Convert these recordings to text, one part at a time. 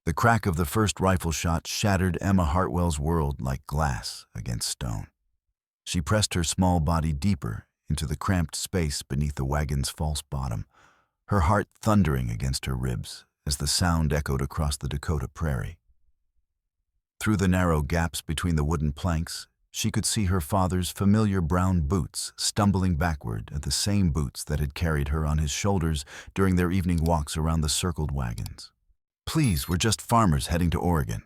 The crack of the first rifle shot shattered Emma Hartwell's world like glass against stone. She pressed her small body deeper into the cramped space beneath the wagon's false bottom, her heart thundering against her ribs as the sound echoed across the Dakota prairie. Through the narrow gaps between the wooden planks, she could see her father's familiar brown boots stumbling backward at the same boots that had carried her on his shoulders during their evening walks around the circled wagons. "Please, we're just farmers heading to Oregon."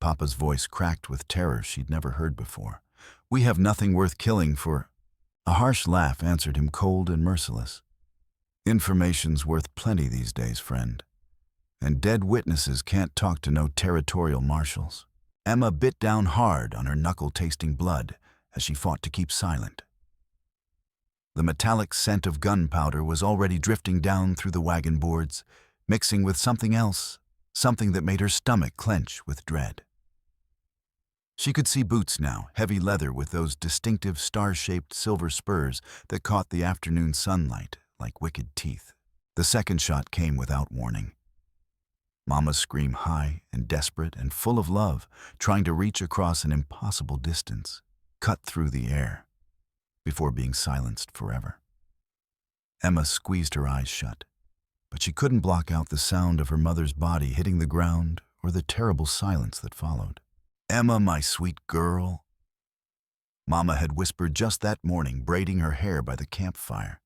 Papa's voice cracked with terror she'd never heard before. "We have nothing worth killing for—" A harsh laugh answered him, cold and merciless. "Information's worth plenty these days, friend. And dead witnesses can't talk to no territorial marshals." Emma bit down hard on her knuckle-tasting blood as she fought to keep silent. The metallic scent of gunpowder was already drifting down through the wagon boards, mixing with something else, something that made her stomach clench with dread. She could see boots now, heavy leather with those distinctive star-shaped silver spurs that caught the afternoon sunlight like wicked teeth. The second shot came without warning. Mama's scream, high and desperate and full of love, trying to reach across an impossible distance, cut through the air, before being silenced forever. Emma squeezed her eyes shut, but she couldn't block out the sound of her mother's body hitting the ground or the terrible silence that followed. "Emma, my sweet girl," Mama had whispered just that morning, braiding her hair by the campfire.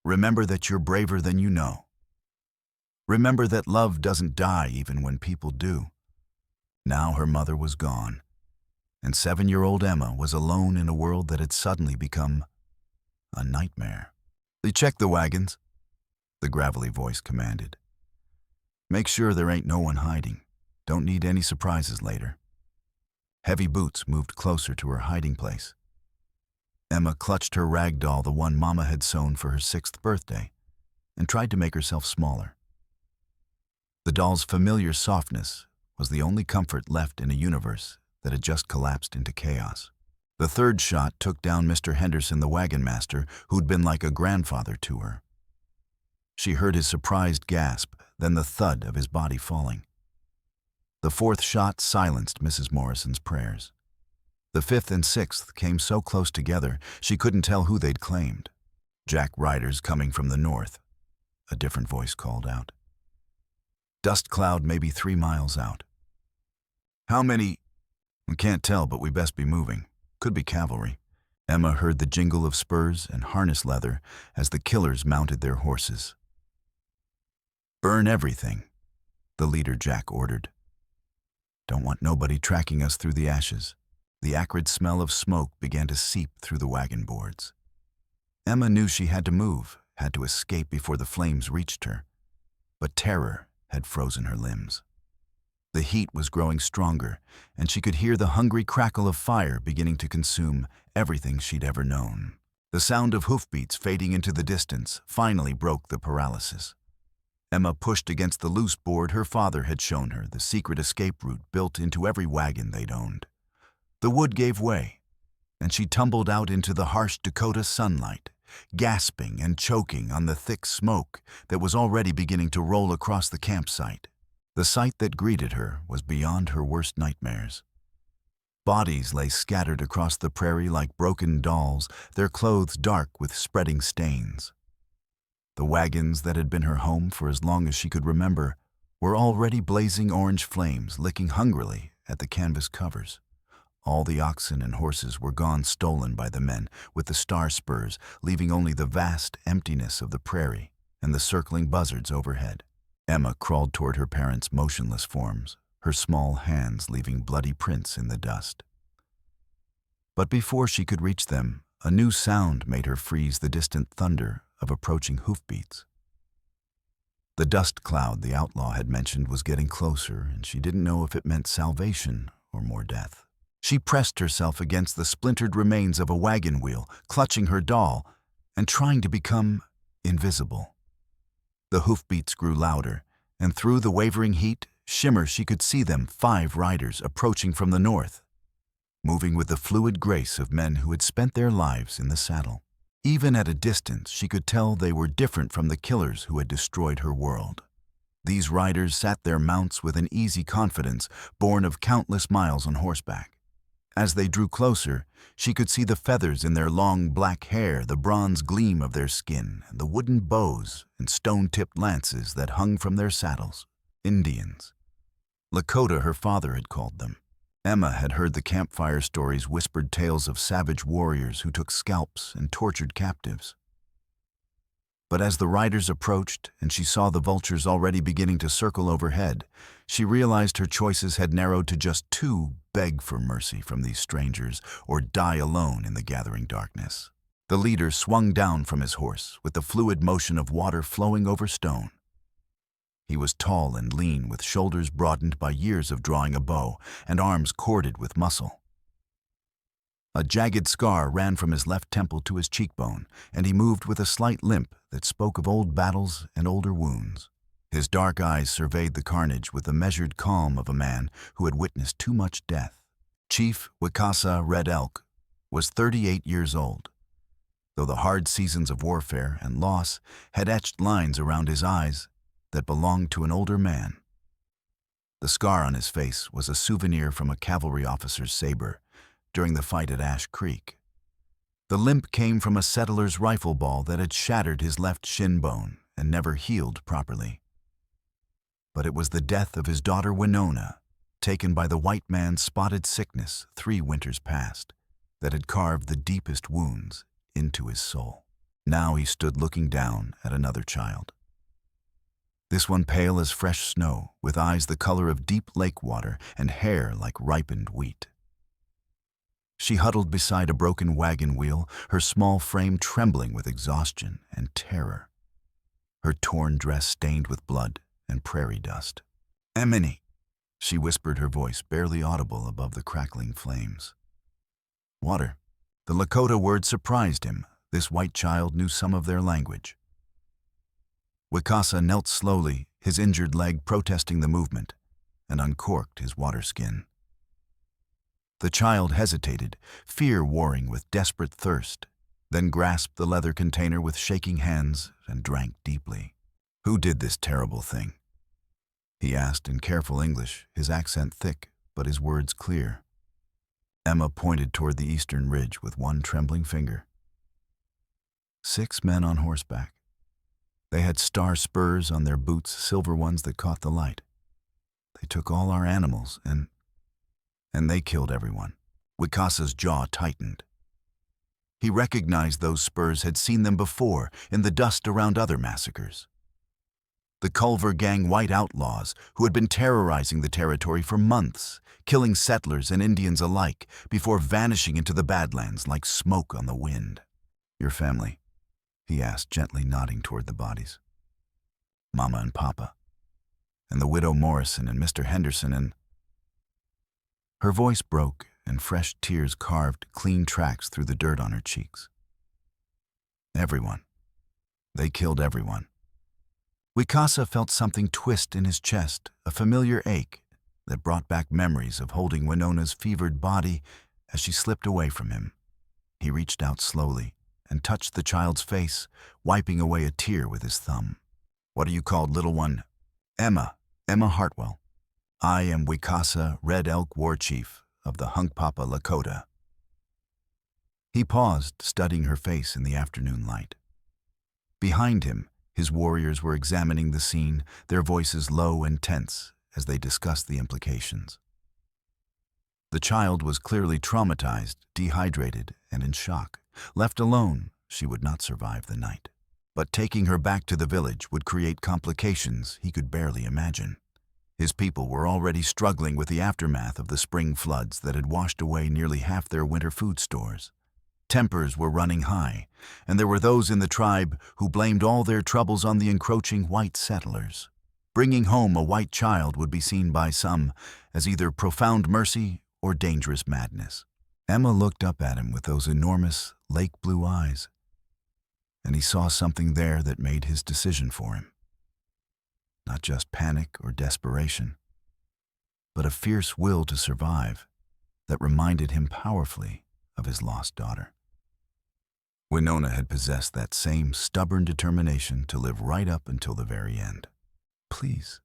"Remember that you're braver than you know. Remember that love doesn't die even when people do." Now her mother was gone, and 7-year-old Emma was alone in a world that had suddenly become a nightmare. "Check the wagons," the gravelly voice commanded. "Make sure there ain't no one hiding. Don't need any surprises later." Heavy boots moved closer to her hiding place. Emma clutched her rag doll, the one Mama had sewn for her 6th birthday, and tried to make herself smaller. The doll's familiar softness was the only comfort left in a universe that had just collapsed into chaos. The third shot took down Mr. Henderson, the wagon master, who'd been like a grandfather to her. She heard his surprised gasp, then the thud of his body falling. The fourth shot silenced Mrs. Morrison's prayers. The fifth and sixth came so close together she couldn't tell who they'd claimed. "Jack Riders coming from the north," a different voice called out. "Dust cloud maybe 3 miles out." "How many?" "We can't tell, but we best be moving. Could be cavalry." Emma heard the jingle of spurs and harness leather as the killers mounted their horses. "Burn everything," the leader Jack ordered. "Don't want nobody tracking us through the ashes." The acrid smell of smoke began to seep through the wagon boards. Emma knew she had to move, had to escape before the flames reached her, but terror had frozen her limbs. The heat was growing stronger, and she could hear the hungry crackle of fire beginning to consume everything she'd ever known. The sound of hoofbeats fading into the distance finally broke the paralysis. Emma pushed against the loose board her father had shown her, the secret escape route built into every wagon they'd owned. The wood gave way, and she tumbled out into the harsh Dakota sunlight, gasping and choking on the thick smoke that was already beginning to roll across the campsite. The sight that greeted her was beyond her worst nightmares. Bodies lay scattered across the prairie like broken dolls, their clothes dark with spreading stains. The wagons that had been her home for as long as she could remember were already blazing orange flames, licking hungrily at the canvas covers. All the oxen and horses were gone, stolen by the men with the star spurs, leaving only the vast emptiness of the prairie and the circling buzzards overhead. Emma crawled toward her parents' motionless forms, her small hands leaving bloody prints in the dust. But before she could reach them, a new sound made her freeze the distant thunder of approaching hoofbeats. The dust cloud the outlaw had mentioned was getting closer, and she didn't know if it meant salvation or more death. She pressed herself against the splintered remains of a wagon wheel, clutching her doll and trying to become invisible. The hoofbeats grew louder, and through the wavering heat shimmer she could see them, 5 riders approaching from the north, moving with the fluid grace of men who had spent their lives in the saddle. Even at a distance, she could tell they were different from the killers who had destroyed her world. These riders sat their mounts with an easy confidence born of countless miles on horseback. As they drew closer, she could see the feathers in their long black hair, the bronze gleam of their skin, and the wooden bows and stone-tipped lances that hung from their saddles. Indians. Lakota, her father had called them. Emma had heard the campfire stories, whispered tales of savage warriors who took scalps and tortured captives. But as the riders approached and she saw the vultures already beginning to circle overhead, she realized her choices had narrowed to just two: beg for mercy from these strangers or die alone in the gathering darkness. The leader swung down from his horse with the fluid motion of water flowing over stone. He was tall and lean, with shoulders broadened by years of drawing a bow and arms corded with muscle. A jagged scar ran from his left temple to his cheekbone, and he moved with a slight limp that spoke of old battles and older wounds. His dark eyes surveyed the carnage with the measured calm of a man who had witnessed too much death. Chief Wicasa Red Elk was 38 years old, though the hard seasons of warfare and loss had etched lines around his eyes that belonged to an older man. The scar on his face was a souvenir from a cavalry officer's saber during the fight at Ash Creek. The limp came from a settler's rifle ball that had shattered his left shin bone and never healed properly. But it was the death of his daughter Winona, taken by the white man's spotted sickness 3 winters past, that had carved the deepest wounds into his soul. Now he stood looking down at another child. This one pale as fresh snow, with eyes the color of deep lake water and hair like ripened wheat. She huddled beside a broken wagon wheel, her small frame trembling with exhaustion and terror, her torn dress stained with blood and prairie dust. "Emily," she whispered, her voice barely audible above the crackling flames. Water. The Lakota word surprised him. This white child knew some of their language. Wicasa knelt slowly, his injured leg protesting the movement, and uncorked his water skin. The child hesitated, fear warring with desperate thirst, then grasped the leather container with shaking hands and drank deeply. "Who did this terrible thing?" he asked in careful English, his accent thick but his words clear. Emma pointed toward the eastern ridge with one trembling finger. 6 men on horseback. They had star spurs on their boots, silver ones that caught the light. They took all our animals and they killed everyone. Wicasa's jaw tightened. He recognized those spurs, had seen them before in the dust around other massacres. The Culver Gang white outlaws who had been terrorizing the territory for months, killing settlers and Indians alike before vanishing into the Badlands like smoke on the wind. "Your family?" he asked, gently nodding toward the bodies. "Mama and Papa, and the widow Morrison and Mr. Henderson and—" Her voice broke and fresh tears carved clean tracks through the dirt on her cheeks. "Everyone. They killed everyone." Wicasa felt something twist in his chest, a familiar ache that brought back memories of holding Winona's fevered body as she slipped away from him. He reached out slowly and touched the child's face, wiping away a tear with his thumb. "What are you called, little one?" "Emma Hartwell. I am Wicasa Red Elk War Chief of the Hunkpapa Lakota." He paused, studying her face in the afternoon light. Behind him, his warriors were examining the scene, their voices low and tense as they discussed the implications. The child was clearly traumatized, dehydrated, and in shock. Left alone, she would not survive the night. But taking her back to the village would create complications he could barely imagine. His people were already struggling with the aftermath of the spring floods that had washed away nearly half their winter food stores. Tempers were running high, and there were those in the tribe who blamed all their troubles on the encroaching white settlers. Bringing home a white child would be seen by some as either profound mercy or dangerous madness. Emma looked up at him with those enormous lake blue eyes, and he saw something there that made his decision for him. Not just panic or desperation, but a fierce will to survive that reminded him powerfully of his lost daughter. Winona had possessed that same stubborn determination to live right up until the very end. "Please,"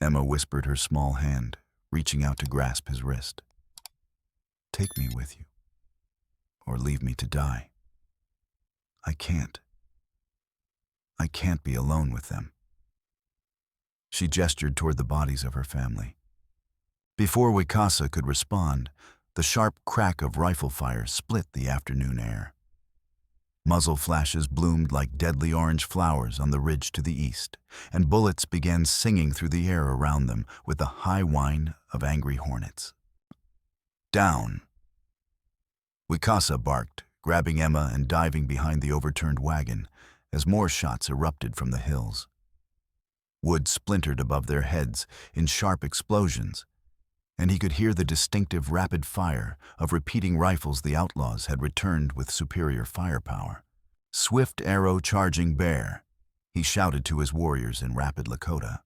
Emma whispered, her small hand reaching out to grasp his wrist. Take me with you, or leave me to die. I can't. I can't be alone with them. She gestured toward the bodies of her family. Before Wicasa could respond, the sharp crack of rifle fire split the afternoon air. Muzzle flashes bloomed like deadly orange flowers on the ridge to the east, and bullets began singing through the air around them with the high whine of angry hornets. Down! Wicasa barked, grabbing Emma and diving behind the overturned wagon as more shots erupted from the hills. Wood splintered above their heads in sharp explosions, and he could hear the distinctive rapid fire of repeating rifles the outlaws had returned with superior firepower. Swift arrow charging bear, he shouted to his warriors in rapid Lakota.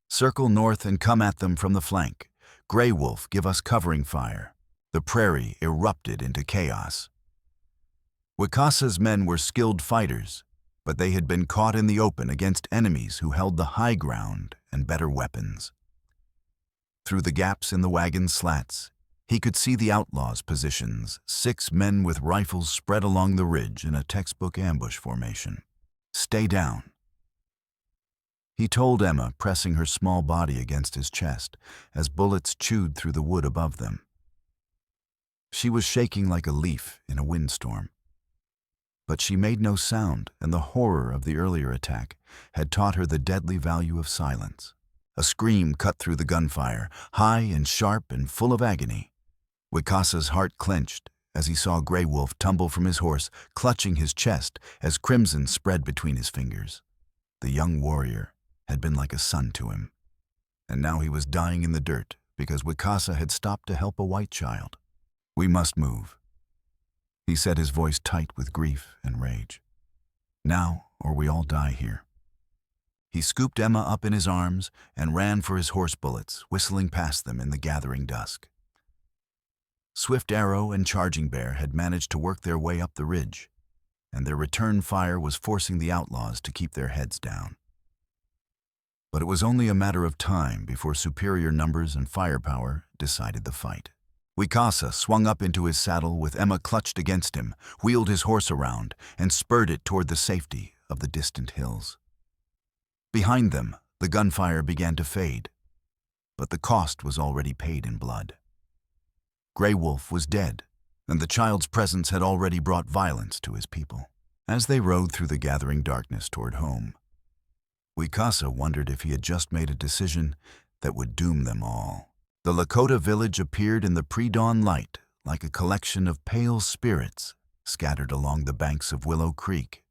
Circle north and come at them from the flank. Gray Wolf, give us covering fire. The prairie erupted into chaos. Wicasa's men were skilled fighters, but they had been caught in the open against enemies who held the high ground and better weapons. Through the gaps in the wagon slats, he could see the outlaws' positions, 6 men with rifles spread along the ridge in a textbook ambush formation. Stay down, he told Emma, pressing her small body against his chest as bullets chewed through the wood above them. She was shaking like a leaf in a windstorm. But she made no sound, and the horror of the earlier attack had taught her the deadly value of silence. A scream cut through the gunfire, high and sharp and full of agony. Wicasa's heart clenched as he saw Gray Wolf tumble from his horse, clutching his chest as crimson spread between his fingers. The young warrior had been like a son to him, and now he was dying in the dirt because Wicasa had stopped to help a white child. We must move, he said, his voice tight with grief and rage. Now, or we all die here. He scooped Emma up in his arms and ran for his horse bullets, whistling past them in the gathering dusk. Swift Arrow and Charging Bear had managed to work their way up the ridge, and their return fire was forcing the outlaws to keep their heads down. But it was only a matter of time before superior numbers and firepower decided the fight. Wicasa swung up into his saddle with Emma clutched against him, wheeled his horse around, and spurred it toward the safety of the distant hills. Behind them, the gunfire began to fade, but the cost was already paid in blood. Gray Wolf was dead, and the child's presence had already brought violence to his people. As they rode through the gathering darkness toward home, Wicasa wondered if he had just made a decision that would doom them all. The Lakota village appeared in the pre-dawn light like a collection of pale spirits scattered along the banks of Willow Creek.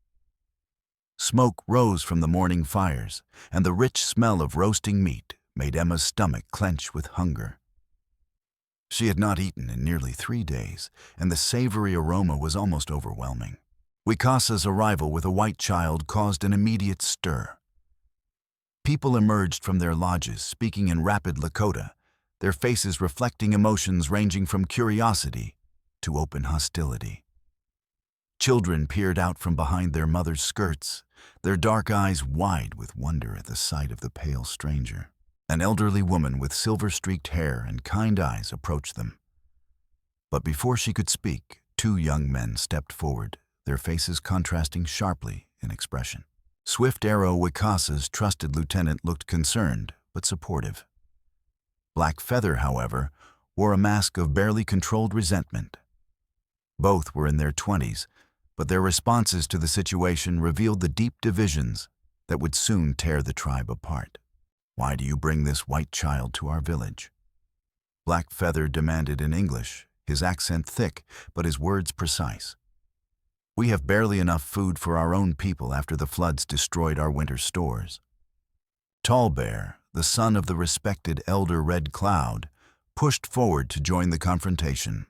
Smoke rose from the morning fires, and the rich smell of roasting meat made Emma's stomach clench with hunger. She had not eaten in nearly 3 days, and the savory aroma was almost overwhelming. Wicasa's arrival with a white child caused an immediate stir. People emerged from their lodges, speaking in rapid Lakota, their faces reflecting emotions ranging from curiosity to open hostility. Children peered out from behind their mothers' skirts, their dark eyes wide with wonder at the sight of the pale stranger. An elderly woman with silver-streaked hair and kind eyes approached them. But before she could speak, 2 young men stepped forward, their faces contrasting sharply in expression. Swift Arrow, Wicasa's trusted lieutenant, looked concerned but supportive. Black Feather, however, wore a mask of barely controlled resentment. Both were in their 20s, but their responses to the situation revealed the deep divisions that would soon tear the tribe apart. Why do you bring this white child to our village? Black Feather demanded in English, his accent thick, but his words precise. We have barely enough food for our own people after the floods destroyed our winter stores. Tall Bear, the son of the respected elder Red Cloud, pushed forward to join the confrontation.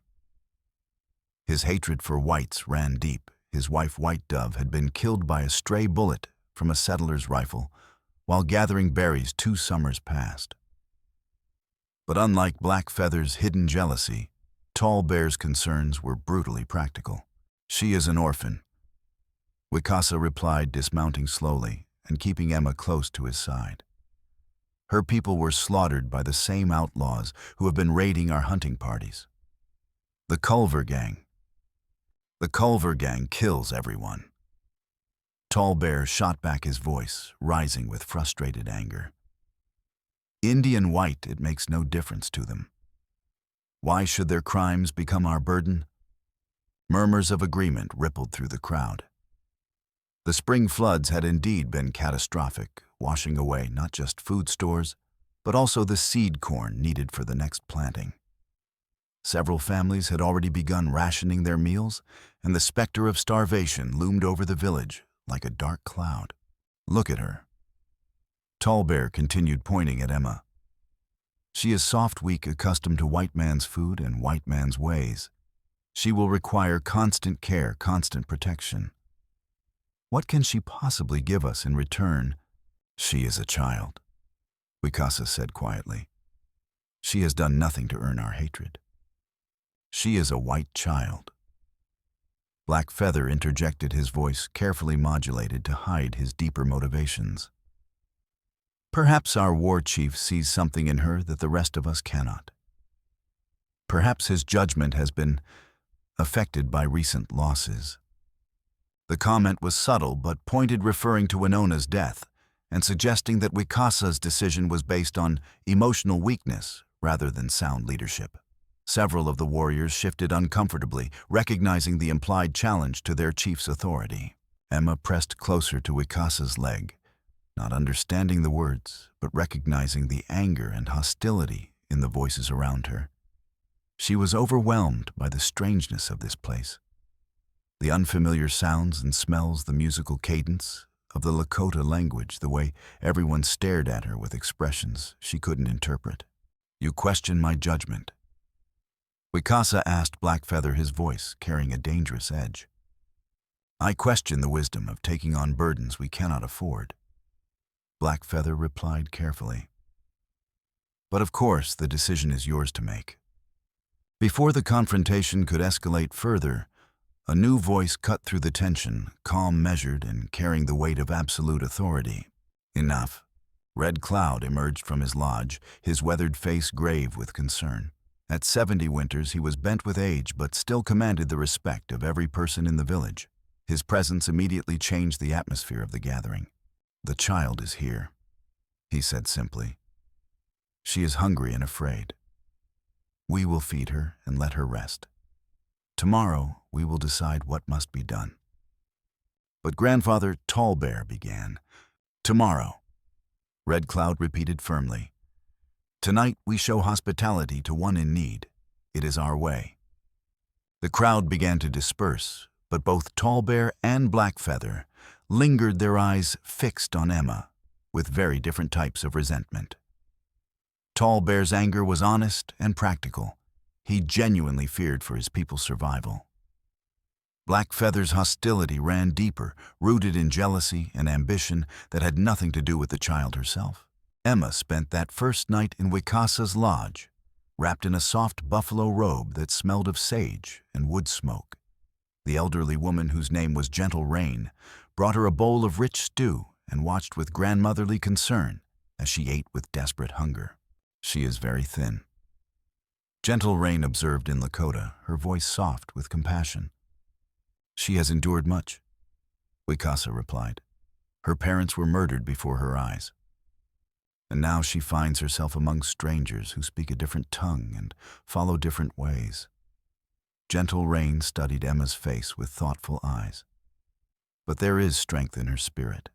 His hatred for whites ran deep. His wife White Dove had been killed by a stray bullet from a settler's rifle while gathering berries 2 summers past. But unlike Black Feather's hidden jealousy, Tall Bear's concerns were brutally practical. She is an orphan, Wicasa replied, dismounting slowly and keeping Emma close to his side. Her people were slaughtered by the same outlaws who have been raiding our hunting parties. The Culver Gang. The Culver Gang kills everyone. Tall Bear shot back his voice, rising with frustrated anger. Indian white, it makes no difference to them. Why should their crimes become our burden? Murmurs of agreement rippled through the crowd. The spring floods had indeed been catastrophic, washing away not just food stores, but also the seed corn needed for the next planting. Several families had already begun rationing their meals, and the specter of starvation loomed over the village like a dark cloud. Look at her. Tall Bear continued, pointing at Emma. She is soft, weak, accustomed to white man's food and white man's ways. She will require constant care, constant protection. What can she possibly give us in return? She is a child, Wicasa said quietly. She has done nothing to earn our hatred. She is a white child. Black Feather interjected, his voice carefully modulated to hide his deeper motivations. Perhaps our war chief sees something in her that the rest of us cannot. Perhaps his judgment has been affected by recent losses. The comment was subtle but pointed, referring to Winona's death and suggesting that Wicasa's decision was based on emotional weakness rather than sound leadership. Several of the warriors shifted uncomfortably, recognizing the implied challenge to their chief's authority. Emma pressed closer to Wicasa's leg, not understanding the words, but recognizing the anger and hostility in the voices around her. She was overwhelmed by the strangeness of this place. The unfamiliar sounds and smells, the musical cadence of the Lakota language, the way everyone stared at her with expressions she couldn't interpret. You question my judgment? Wicasa asked Black Feather, his voice carrying a dangerous edge. I question the wisdom of taking on burdens we cannot afford, Black Feather replied carefully. But of course, the decision is yours to make. Before the confrontation could escalate further, a new voice cut through the tension, calm, measured, and carrying the weight of absolute authority. Enough. Red Cloud emerged from his lodge, his weathered face grave with concern. At 70 winters, he was bent with age, but still commanded the respect of every person in the village. His presence immediately changed the atmosphere of the gathering. The child is here, he said simply. She is hungry and afraid. We will feed her and let her rest. Tomorrow, we will decide what must be done. But Grandfather Tall Bear began. Tomorrow, Red Cloud repeated firmly. Tonight we show hospitality to one in need. It is our way. The crowd began to disperse, but both Tall Bear and Black Feather lingered, their eyes fixed on Emma, with very different types of resentment. Tall Bear's anger was honest and practical. He genuinely feared for his people's survival. Black Feather's hostility ran deeper, rooted in jealousy and ambition that had nothing to do with the child herself. Emma spent that first night in Wicasa's lodge, wrapped in a soft buffalo robe that smelled of sage and wood smoke. The elderly woman, whose name was Gentle Rain, brought her a bowl of rich stew and watched with grandmotherly concern as she ate with desperate hunger. She is very thin. Gentle Rain observed in Lakota, her voice soft with compassion. She has endured much, Wicasa replied. Her parents were murdered before her eyes. And now she finds herself among strangers who speak a different tongue and follow different ways. Gentle Rain studied Emma's face with thoughtful eyes. But there is strength in her spirit.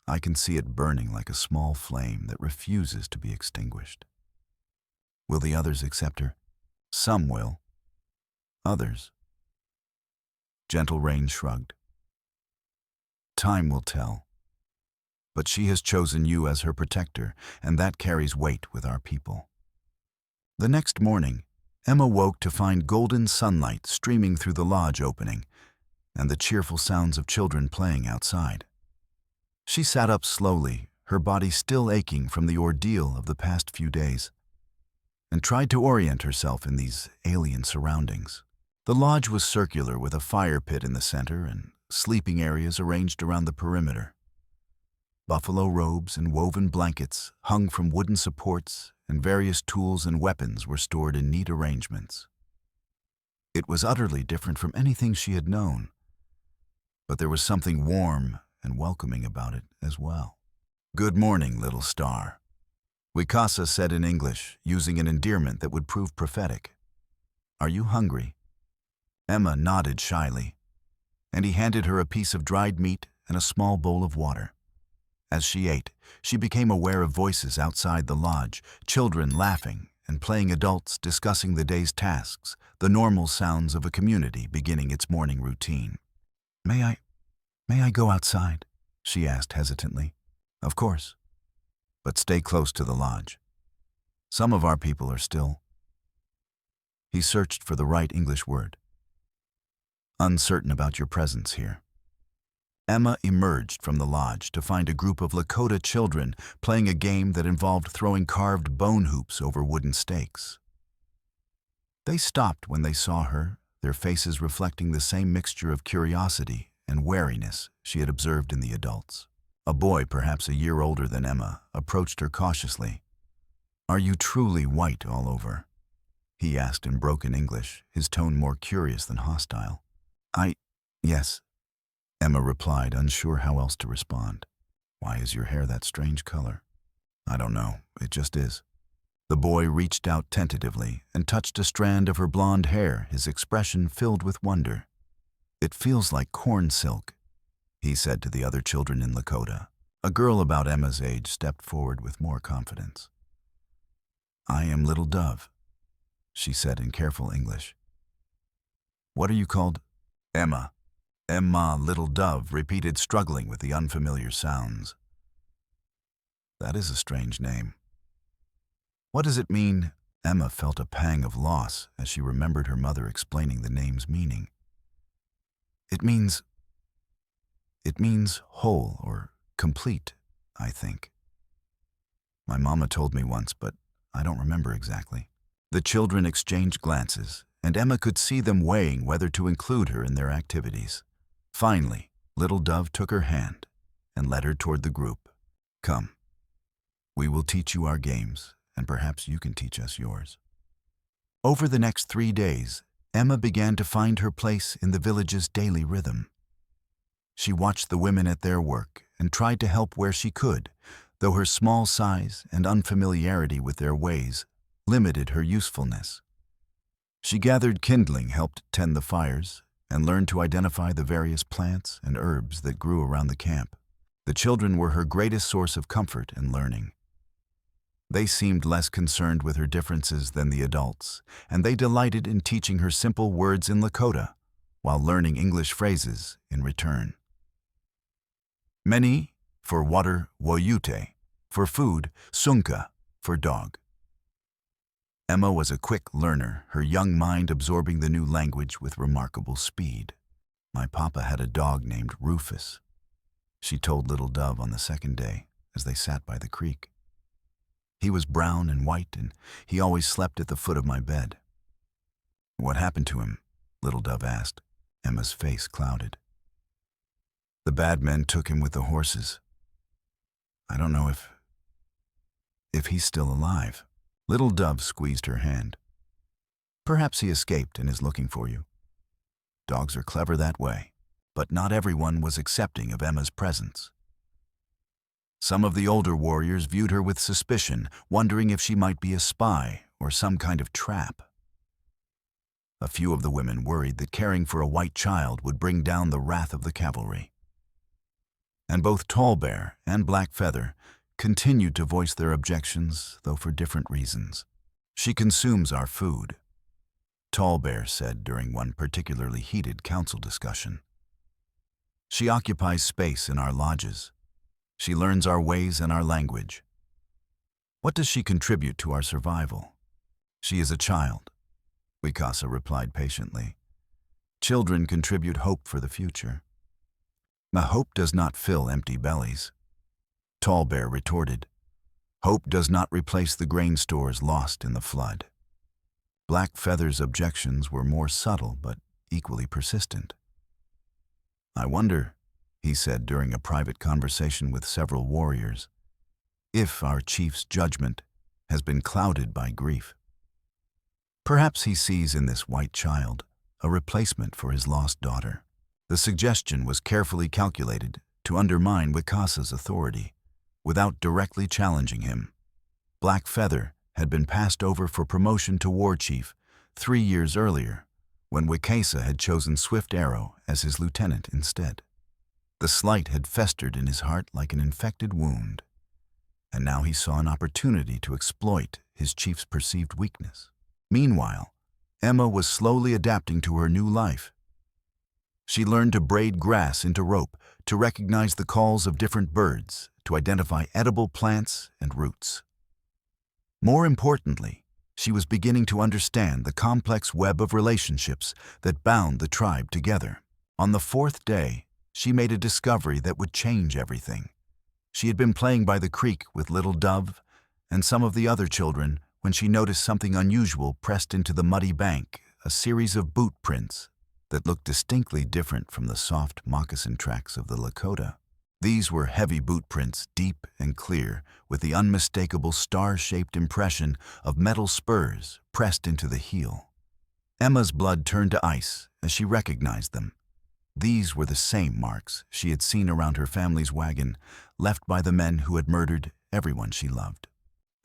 I can see it burning like a small flame that refuses to be extinguished. Will the others accept her? Some will. Others. Gentle Rain shrugged. Time will tell. But she has chosen you as her protector, and that carries weight with our people. The next morning, Emma woke to find golden sunlight streaming through the lodge opening and the cheerful sounds of children playing outside. She sat up slowly, her body still aching from the ordeal of the past few days, and tried to orient herself in these alien surroundings. The lodge was circular with a fire pit in the center and sleeping areas arranged around the perimeter. Buffalo robes and woven blankets hung from wooden supports, and various tools and weapons were stored in neat arrangements. It was utterly different from anything she had known, but there was something warm and welcoming about it as well. "Good morning, little star," Wicasa said in English, using an endearment that would prove prophetic. "Are you hungry?" Emma nodded shyly, and he handed her a piece of dried meat and a small bowl of water. As she ate, she became aware of voices outside the lodge, children laughing and playing, adults discussing the day's tasks, the normal sounds of a community beginning its morning routine. May I go outside?" she asked hesitantly. "Of course. But stay close to the lodge. Some of our people are still—" He searched for the right English word. "Uncertain about your presence here." Emma emerged from the lodge to find a group of Lakota children playing a game that involved throwing carved bone hoops over wooden stakes. They stopped when they saw her, their faces reflecting the same mixture of curiosity and wariness she had observed in the adults. A boy, perhaps a year older than Emma, approached her cautiously. "Are you truly white all over?" he asked in broken English, his tone more curious than hostile. Yes," Emma replied, unsure how else to respond. "Why is your hair that strange color?" "I don't know, it just is." The boy reached out tentatively and touched a strand of her blonde hair, his expression filled with wonder. "It feels like corn silk," he said to the other children in Lakota. A girl about Emma's age stepped forward with more confidence. "I am Little Dove," she said in careful English. "What are you called?" "Emma." Emma, Little Dove repeated, struggling with the unfamiliar sounds. "That is a strange name. What does it mean?" Emma felt a pang of loss as she remembered her mother explaining the name's meaning. It means whole or complete, I think. My mama told me once, but I don't remember exactly." The children exchanged glances, and Emma could see them weighing whether to include her in their activities. Finally, Little Dove took her hand and led her toward the group. "Come, we will teach you our games, and perhaps you can teach us yours." Over the next 3 days, Emma began to find her place in the village's daily rhythm. She watched the women at their work and tried to help where she could, though her small size and unfamiliarity with their ways limited her usefulness. She gathered kindling, helped tend the fires, and learned to identify the various plants and herbs that grew around the camp. The children were her greatest source of comfort and learning. They seemed less concerned with her differences than the adults, and they delighted in teaching her simple words in Lakota, while learning English phrases in return. Many for water, woyute, for food, sunka, for dog. Emma was a quick learner, her young mind absorbing the new language with remarkable speed. "My papa had a dog named Rufus," she told Little Dove on the second day as they sat by the creek. "He was brown and white, and he always slept at the foot of my bed." "What happened to him?" Little Dove asked. Emma's face clouded. "The bad men took him with the horses. I don't know if he's still alive." Little Dove squeezed her hand. "Perhaps he escaped and is looking for you. Dogs are clever that way." But not everyone was accepting of Emma's presence. Some of the older warriors viewed her with suspicion, wondering if she might be a spy or some kind of trap. A few of the women worried that caring for a white child would bring down the wrath of the cavalry. And both Tall Bear and Black Feather continued to voice their objections, though for different reasons. "She consumes our food," Tall Bear said during one particularly heated council discussion. "She occupies space in our lodges. She learns our ways and our language. What does she contribute to our survival?" "She is a child," Wicasa replied patiently. "Children contribute hope for the future." "The hope does not fill empty bellies," Tall Bear retorted. "Hope does not replace the grain stores lost in the flood." Black Feather's objections were more subtle but equally persistent. "I wonder he said during a private conversation with several warriors, "if our chief's judgment has been clouded by grief. Perhaps he sees in this white child a replacement for his lost daughter." The suggestion was carefully calculated to undermine Wicasa's authority, without directly challenging him. Black Feather had been passed over for promotion to war chief 3 years earlier, when Wicasa had chosen Swift Arrow as his lieutenant instead. The slight had festered in his heart like an infected wound, and now he saw an opportunity to exploit his chief's perceived weakness. Meanwhile, Emma was slowly adapting to her new life. She learned to braid grass into rope, to recognize the calls of different birds, to identify edible plants and roots. More importantly, she was beginning to understand the complex web of relationships that bound the tribe together. On the 4th day, she made a discovery that would change everything. She had been playing by the creek with Little Dove and some of the other children when she noticed something unusual pressed into the muddy bank, a series of boot prints that looked distinctly different from the soft moccasin tracks of the Lakota. These were heavy boot prints, deep and clear, with the unmistakable star-shaped impression of metal spurs pressed into the heel. Emma's blood turned to ice as she recognized them. These were the same marks she had seen around her family's wagon, left by the men who had murdered everyone she loved.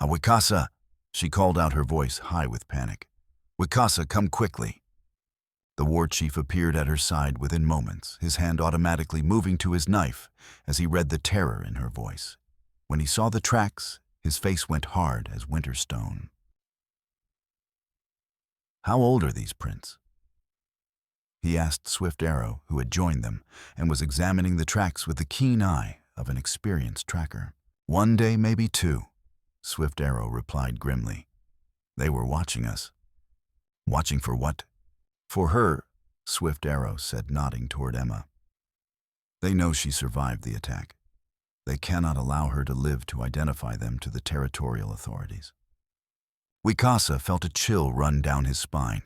"Wicasa!" she called out, her voice high with panic. "Wicasa, come quickly!" The war chief appeared at her side within moments, his hand automatically moving to his knife as he read the terror in her voice. When he saw the tracks, his face went hard as winter stone. "How old are these prints?" he asked Swift Arrow, who had joined them and was examining the tracks with the keen eye of an experienced tracker. "1 day, maybe 2, Swift Arrow replied grimly. "They were watching us." "Watching for what?" "For her," Swift Arrow said, nodding toward Emma. "They know she survived the attack. They cannot allow her to live to identify them to the territorial authorities." Wicasa felt a chill run down his spine.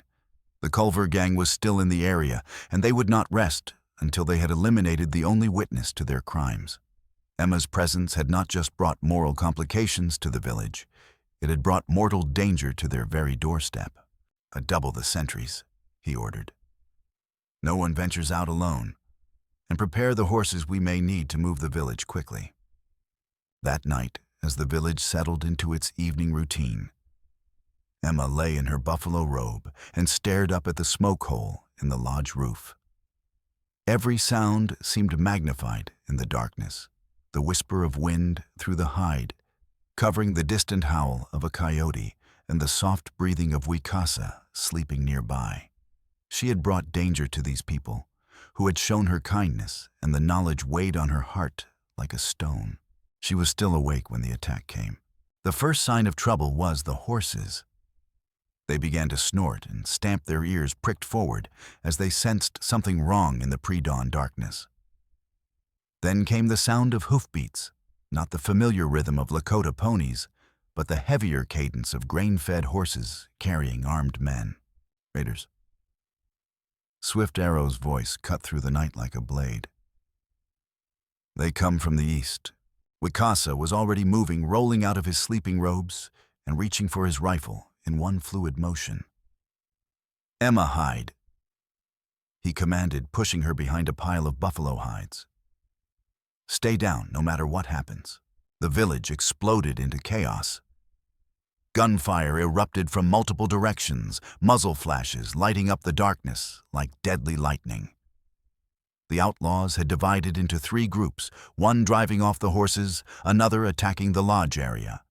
The Culver gang was still in the area, and they would not rest until they had eliminated the only witness to their crimes. Emma's presence had not just brought moral complications to the village, it had brought mortal danger to their very doorstep. "Double the sentries," he ordered. "No one ventures out alone, and prepare the horses we may need to move the village quickly." That night, as the village settled into its evening routine, Emma lay in her buffalo robe and stared up at the smoke hole in the lodge roof. Every sound seemed magnified in the darkness, the whisper of wind through the hide, covering the distant howl of a coyote and the soft breathing of Wicasa sleeping nearby. She had brought danger to these people, who had shown her kindness, and the knowledge weighed on her heart like a stone. She was still awake when the attack came. The first sign of trouble was the horses. They began to snort and stamp, their ears pricked forward as they sensed something wrong in the pre-dawn darkness. Then came the sound of hoofbeats, not the familiar rhythm of Lakota ponies, but the heavier cadence of grain-fed horses carrying armed men. "Raiders." Swift Arrow's voice cut through the night like a blade. "They come from the east." Wicasa was already moving, rolling out of his sleeping robes and reaching for his rifle in one fluid motion. "Emma, hide," he commanded, pushing her behind a pile of buffalo hides. "Stay down no matter what happens." The village exploded into chaos. Gunfire erupted from multiple directions, muzzle flashes lighting up the darkness like deadly lightning. The outlaws had divided into 3 groups, one driving off the horses, another attacking the lodge area,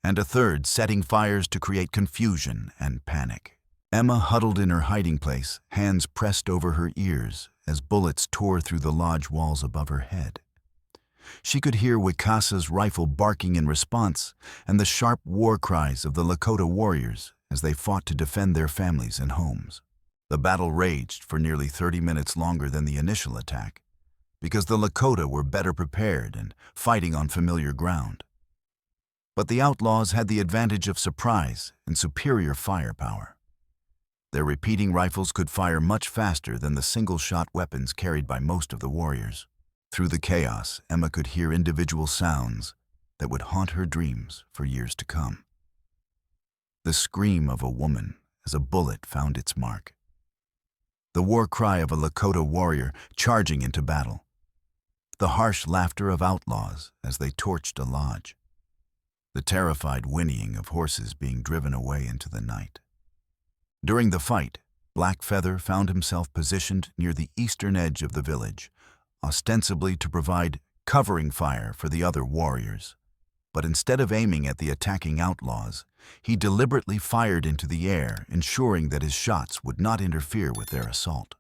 and a third setting fires to create confusion and panic. Emma huddled in her hiding place, hands pressed over her ears as bullets tore through the lodge walls above her head. She could hear Wicasa's rifle barking in response and the sharp war cries of the Lakota warriors as they fought to defend their families and homes. The battle raged for nearly 30 minutes longer than the initial attack, because the Lakota were better prepared and fighting on familiar ground. But the outlaws had the advantage of surprise and superior firepower. Their repeating rifles could fire much faster than the single-shot weapons carried by most of the warriors. Through the chaos, Emma could hear individual sounds that would haunt her dreams for years to come. The scream of a woman as a bullet found its mark. The war cry of a Lakota warrior charging into battle. The harsh laughter of outlaws as they torched a lodge. The terrified whinnying of horses being driven away into the night. During the fight, Black Feather found himself positioned near the eastern edge of the village, ostensibly to provide covering fire for the other warriors. But instead of aiming at the attacking outlaws, he deliberately fired into the air, ensuring that his shots would not interfere with their assault.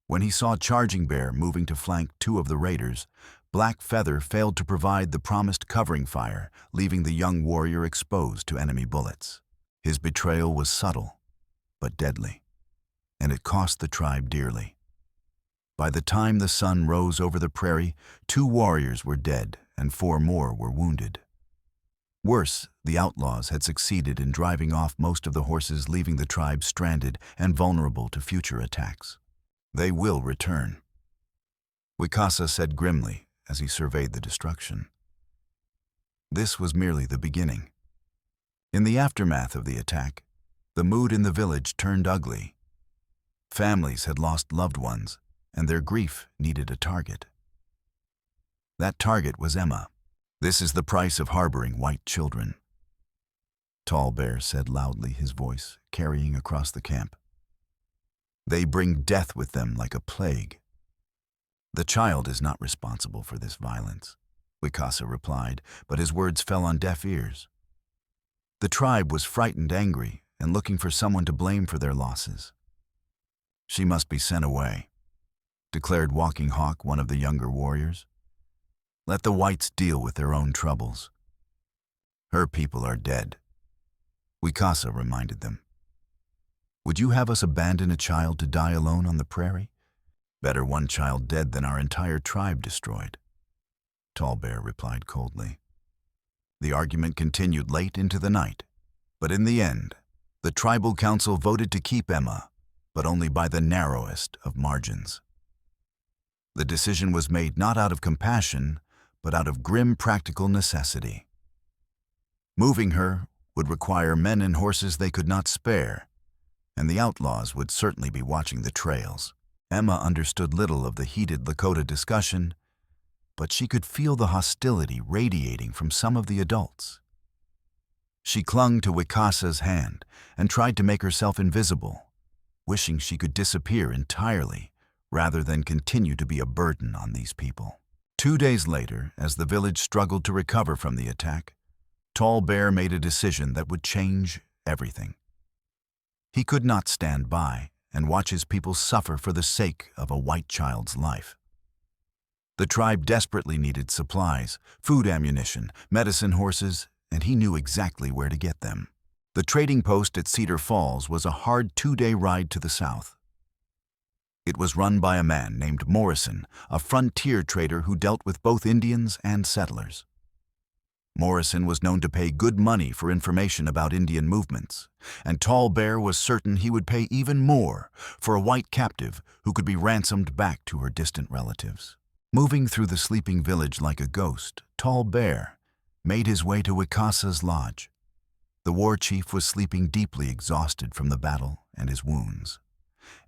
When he saw Charging Bear moving to flank two of the raiders, Black Feather failed to provide the promised covering fire, leaving the young warrior exposed to enemy bullets. His betrayal was subtle, but deadly, and it cost the tribe dearly. By the time the sun rose over the prairie, 2 warriors were dead and 4 more were wounded. Worse, the outlaws had succeeded in driving off most of the horses, leaving the tribe stranded and vulnerable to future attacks. They will return, Wicasa said grimly as he surveyed the destruction. This was merely the beginning. In the aftermath of the attack, the mood in the village turned ugly. Families had lost loved ones, and their grief needed a target. That target was Emma. "This is the price of harboring white children," Tall Bear said loudly, his voice carrying across the camp. "They bring death with them like a plague." "The child is not responsible for this violence," Wicasa replied, but his words fell on deaf ears. The tribe was frightened, angry, and looking for someone to blame for their losses. "She must be sent away," declared Walking Hawk, one of the younger warriors. "Let the whites deal with their own troubles. Her people are dead," Wicasa reminded them. "Would you have us abandon a child to die alone on the prairie? Better one child dead than our entire tribe destroyed," Tall Bear replied coldly. The argument continued late into the night, but in the end, the tribal council voted to keep Emma, but only by the narrowest of margins. The decision was made not out of compassion, but out of grim practical necessity. Moving her would require men and horses they could not spare, and the outlaws would certainly be watching the trails. Emma understood little of the heated Lakota discussion, but she could feel the hostility radiating from some of the adults. She clung to Wicasa's hand and tried to make herself invisible, wishing she could disappear entirely rather than continue to be a burden on these people. 2 days later, as the village struggled to recover from the attack, Tall Bear made a decision that would change everything. He could not stand by and watch his people suffer for the sake of a white child's life. The tribe desperately needed supplies, food, ammunition, medicine, horses, and he knew exactly where to get them. The trading post at Cedar Falls was a hard 2-day ride to the south. It was run by a man named Morrison, a frontier trader who dealt with both Indians and settlers. Morrison was known to pay good money for information about Indian movements, and Tall Bear was certain he would pay even more for a white captive who could be ransomed back to her distant relatives. Moving through the sleeping village like a ghost, Tall Bear made his way to Wicasa's lodge. The war chief was sleeping deeply, exhausted from the battle and his wounds.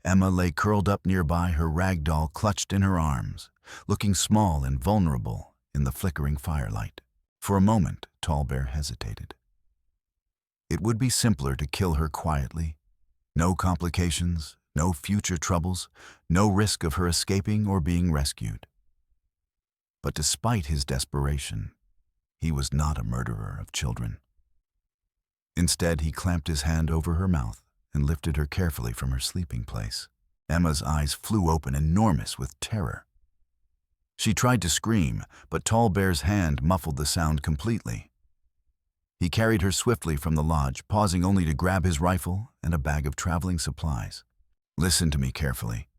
Emma lay curled up nearby, her rag doll clutched in her arms, looking small and vulnerable in the flickering firelight. For a moment, Tall Bear hesitated. It would be simpler to kill her quietly. No complications, no future troubles, no risk of her escaping or being rescued. But despite his desperation, he was not a murderer of children. Instead, he clamped his hand over her mouth and lifted her carefully from her sleeping place. Emma's eyes flew open, enormous with terror. She tried to scream, but Tall Bear's hand muffled the sound completely. He carried her swiftly from the lodge, pausing only to grab his rifle and a bag of traveling supplies. "Listen to me carefully,"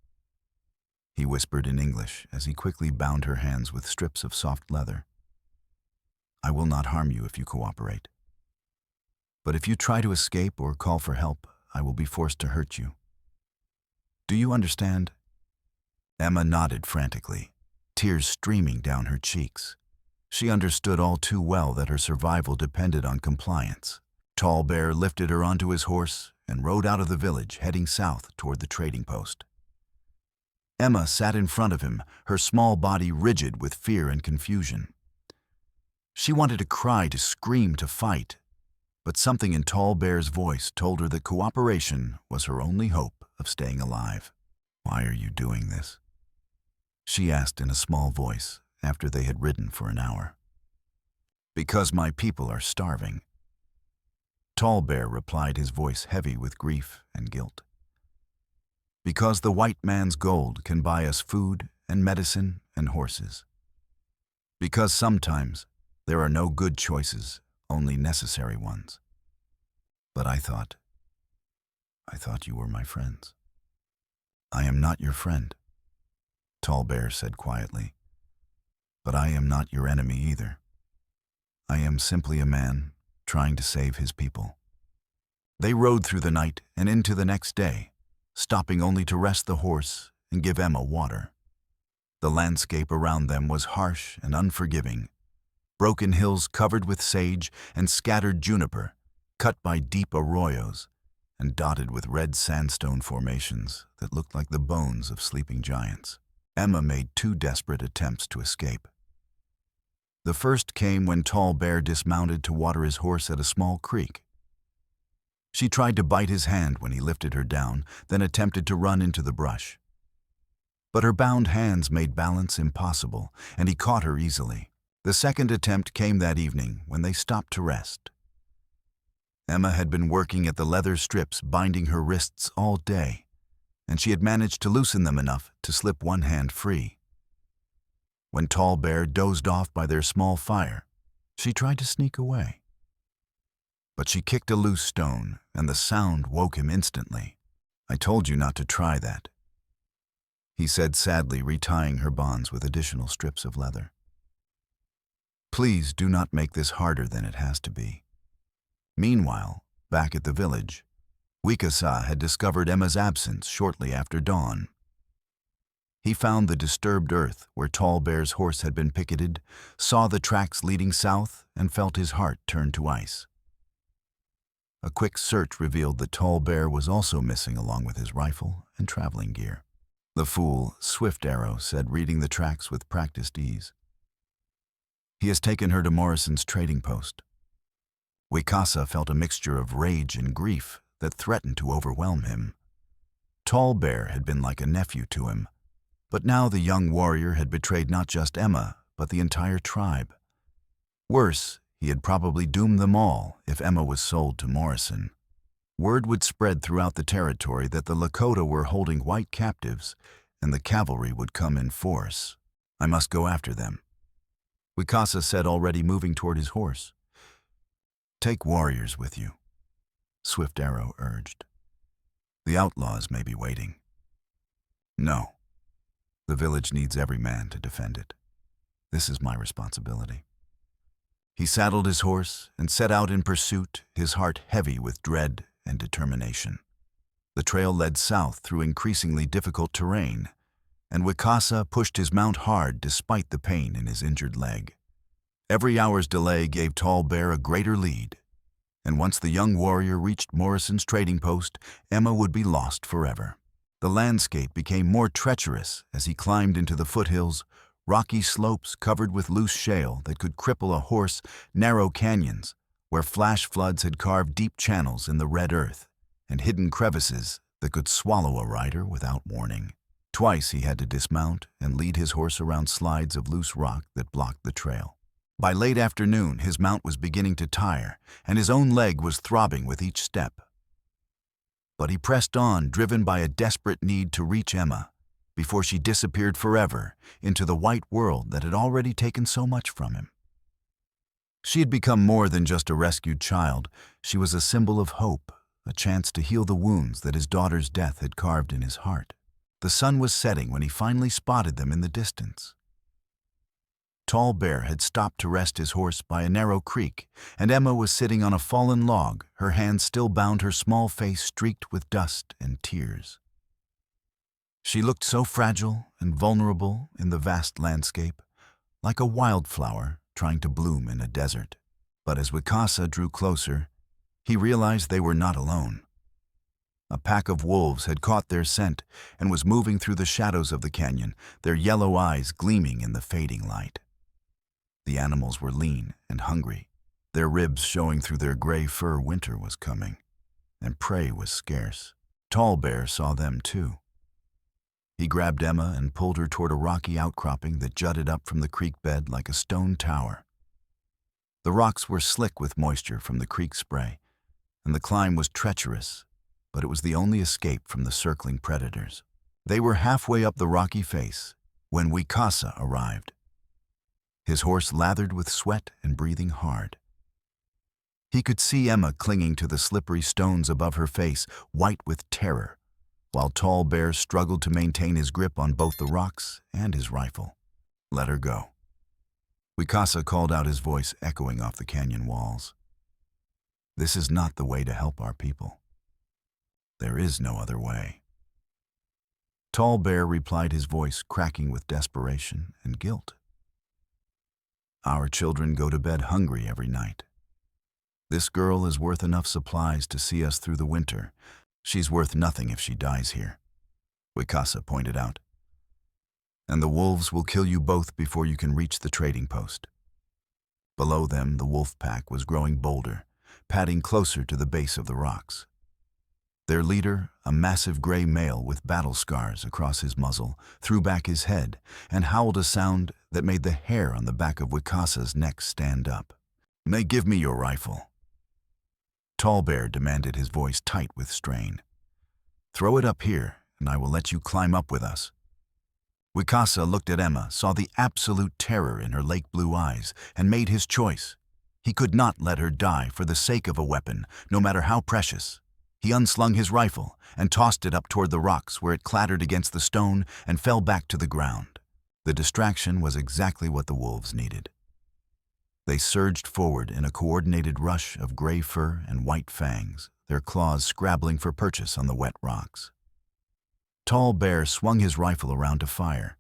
he whispered in English as he quickly bound her hands with strips of soft leather. "I will not harm you if you cooperate. But if you try to escape or call for help, I will be forced to hurt you. Do you understand?" Emma nodded frantically, tears streaming down her cheeks. She understood all too well that her survival depended on compliance. Tall Bear lifted her onto his horse and rode out of the village, heading south toward the trading post. Emma sat in front of him, her small body rigid with fear and confusion. She wanted to cry, to scream, to fight, but something in Tall Bear's voice told her that cooperation was her only hope of staying alive. "Why are you doing this?" she asked in a small voice after they had ridden for an hour. "Because my people are starving." Tall Bear replied, his voice heavy with grief and guilt. "Because the white man's gold can buy us food and medicine and horses. Because sometimes there are no good choices, only necessary ones. But I thought you were my friends." "I am not your friend," Tall Bear said quietly. "But I am not your enemy either. I am simply a man trying to save his people." They rode through the night and into the next day, stopping only to rest the horse and give Emma water. The landscape around them was harsh and unforgiving. Broken hills covered with sage and scattered juniper, cut by deep arroyos, and dotted with red sandstone formations that looked like the bones of sleeping giants. Emma made 2 desperate attempts to escape. The first came when Tall Bear dismounted to water his horse at a small creek. She tried to bite his hand when he lifted her down, then attempted to run into the brush. But her bound hands made balance impossible, and he caught her easily. The second attempt came that evening when they stopped to rest. Emma had been working at the leather strips binding her wrists all day, and she had managed to loosen them enough to slip one hand free. When Tall Bear dozed off by their small fire, she tried to sneak away. But she kicked a loose stone, and the sound woke him instantly. "I told you not to try that," he said sadly, retying her bonds with additional strips of leather. "Please do not make this harder than it has to be." Meanwhile, back at the village, Wicasa had discovered Emma's absence shortly after dawn. He found the disturbed earth where Tall Bear's horse had been picketed, saw the tracks leading south, and felt his heart turn to ice. A quick search revealed that Tall Bear was also missing along with his rifle and traveling gear. The fool, Swift Arrow, said, reading the tracks with practiced ease. "He has taken her to Morrison's trading post." Wicasa felt a mixture of rage and grief that threatened to overwhelm him. Tall Bear had been like a nephew to him, but now the young warrior had betrayed not just Emma, but the entire tribe. Worse, he had probably doomed them all if Emma was sold to Morrison. Word would spread throughout the territory that the Lakota were holding white captives, and the cavalry would come in force. "I must go after them," Wicasa said, already moving toward his horse. "Take warriors with you," Swift Arrow urged. "The outlaws may be waiting." "No. The village needs every man to defend it. This is my responsibility." He saddled his horse and set out in pursuit, his heart heavy with dread and determination. The trail led south through increasingly difficult terrain, and Wicasa pushed his mount hard despite the pain in his injured leg. Every hour's delay gave Tall Bear a greater lead, and once the young warrior reached Morrison's trading post, Emma would be lost forever. The landscape became more treacherous as he climbed into the foothills, rocky slopes covered with loose shale that could cripple a horse, narrow canyons where flash floods had carved deep channels in the red earth, and hidden crevices that could swallow a rider without warning. Twice he had to dismount and lead his horse around slides of loose rock that blocked the trail. By late afternoon, his mount was beginning to tire, and his own leg was throbbing with each step. But he pressed on, driven by a desperate need to reach Emma, before she disappeared forever into the white world that had already taken so much from him. She had become more than just a rescued child. She was a symbol of hope, a chance to heal the wounds that his daughter's death had carved in his heart. The sun was setting when he finally spotted them in the distance. Tall Bear had stopped to rest his horse by a narrow creek, and Emma was sitting on a fallen log, her hands still bound, her small face streaked with dust and tears. She looked so fragile and vulnerable in the vast landscape, like a wildflower trying to bloom in a desert. But as Wicasa drew closer, he realized they were not alone. A pack of wolves had caught their scent and was moving through the shadows of the canyon, their yellow eyes gleaming in the fading light. The animals were lean and hungry, their ribs showing through their gray fur. Winter was coming, and prey was scarce. Tall Bear saw them too. He grabbed Emma and pulled her toward a rocky outcropping that jutted up from the creek bed like a stone tower. The rocks were slick with moisture from the creek spray, and the climb was treacherous, but it was the only escape from the circling predators. They were halfway up the rocky face when Wicasa arrived, his horse lathered with sweat and breathing hard. He could see Emma clinging to the slippery stones above her face, white with terror, while Tall Bear struggled to maintain his grip on both the rocks and his rifle. "Let her go." Wicasa called out, his voice echoing off the canyon walls. "This is not the way to help our people. There is no other way." Tall Bear replied, his voice cracking with desperation and guilt. "Our children go to bed hungry every night. This girl is worth enough supplies to see us through the winter. She's worth nothing if she dies here," Wicasa pointed out. "And the wolves will kill you both before you can reach the trading post." Below them, the wolf pack was growing bolder, padding closer to the base of the rocks. Their leader, a massive gray male with battle scars across his muzzle, threw back his head and howled a sound that made the hair on the back of Wicasa's neck stand up. "May give me your rifle." Tall Bear demanded, his voice tight with strain. "Throw it up here, and I will let you climb up with us." Wicasa looked at Emma, saw the absolute terror in her lake blue eyes, and made his choice. He could not let her die for the sake of a weapon, no matter how precious. He unslung his rifle and tossed it up toward the rocks, where it clattered against the stone and fell back to the ground. The distraction was exactly what the wolves needed. They surged forward in a coordinated rush of gray fur and white fangs, their claws scrabbling for purchase on the wet rocks. Tall Bear swung his rifle around to fire,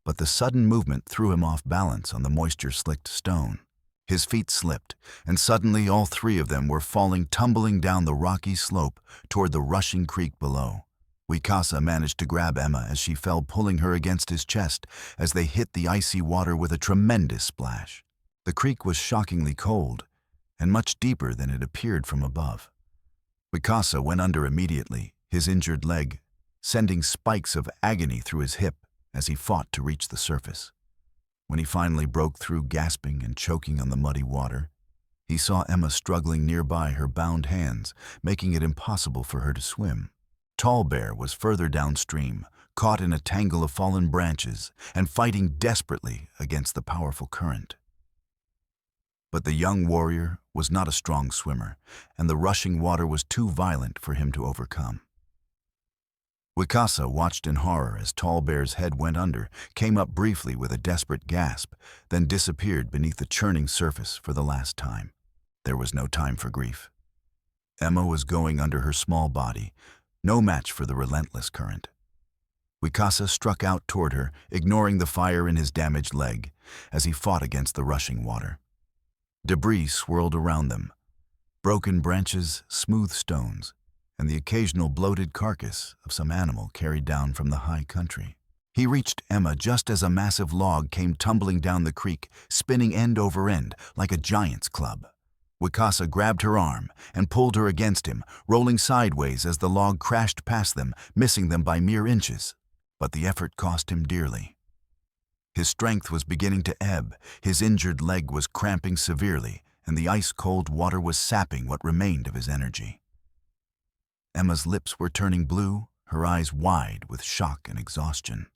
but the sudden movement threw him off balance on the moisture-slicked stone. His feet slipped, and suddenly all three of them were falling tumbling down the rocky slope toward the rushing creek below. Wicasa managed to grab Emma as she fell, pulling her against his chest as they hit the icy water with a tremendous splash. The creek was shockingly cold, and much deeper than it appeared from above. Wicasa went under immediately, his injured leg sending spikes of agony through his hip as he fought to reach the surface. When he finally broke through, gasping and choking on the muddy water, he saw Emma struggling nearby, her bound hands making it impossible for her to swim. Tall Bear was further downstream, caught in a tangle of fallen branches and fighting desperately against the powerful current. But the young warrior was not a strong swimmer, and the rushing water was too violent for him to overcome. Wicasa watched in horror as Tall Bear's head went under, came up briefly with a desperate gasp, then disappeared beneath the churning surface for the last time. There was no time for grief. Emma was going under her small body, no match for the relentless current. Wicasa struck out toward her, ignoring the fire in his damaged leg, as he fought against the rushing water. Debris swirled around them, broken branches, smooth stones, and the occasional bloated carcass of some animal carried down from the high country. He reached Emma just as a massive log came tumbling down the creek, spinning end over end like a giant's club. Wicasa grabbed her arm and pulled her against him, rolling sideways as the log crashed past them, missing them by mere inches. But the effort cost him dearly. His strength was beginning to ebb, his injured leg was cramping severely, and the ice-cold water was sapping what remained of his energy. Emma's lips were turning blue, her eyes wide with shock and exhaustion.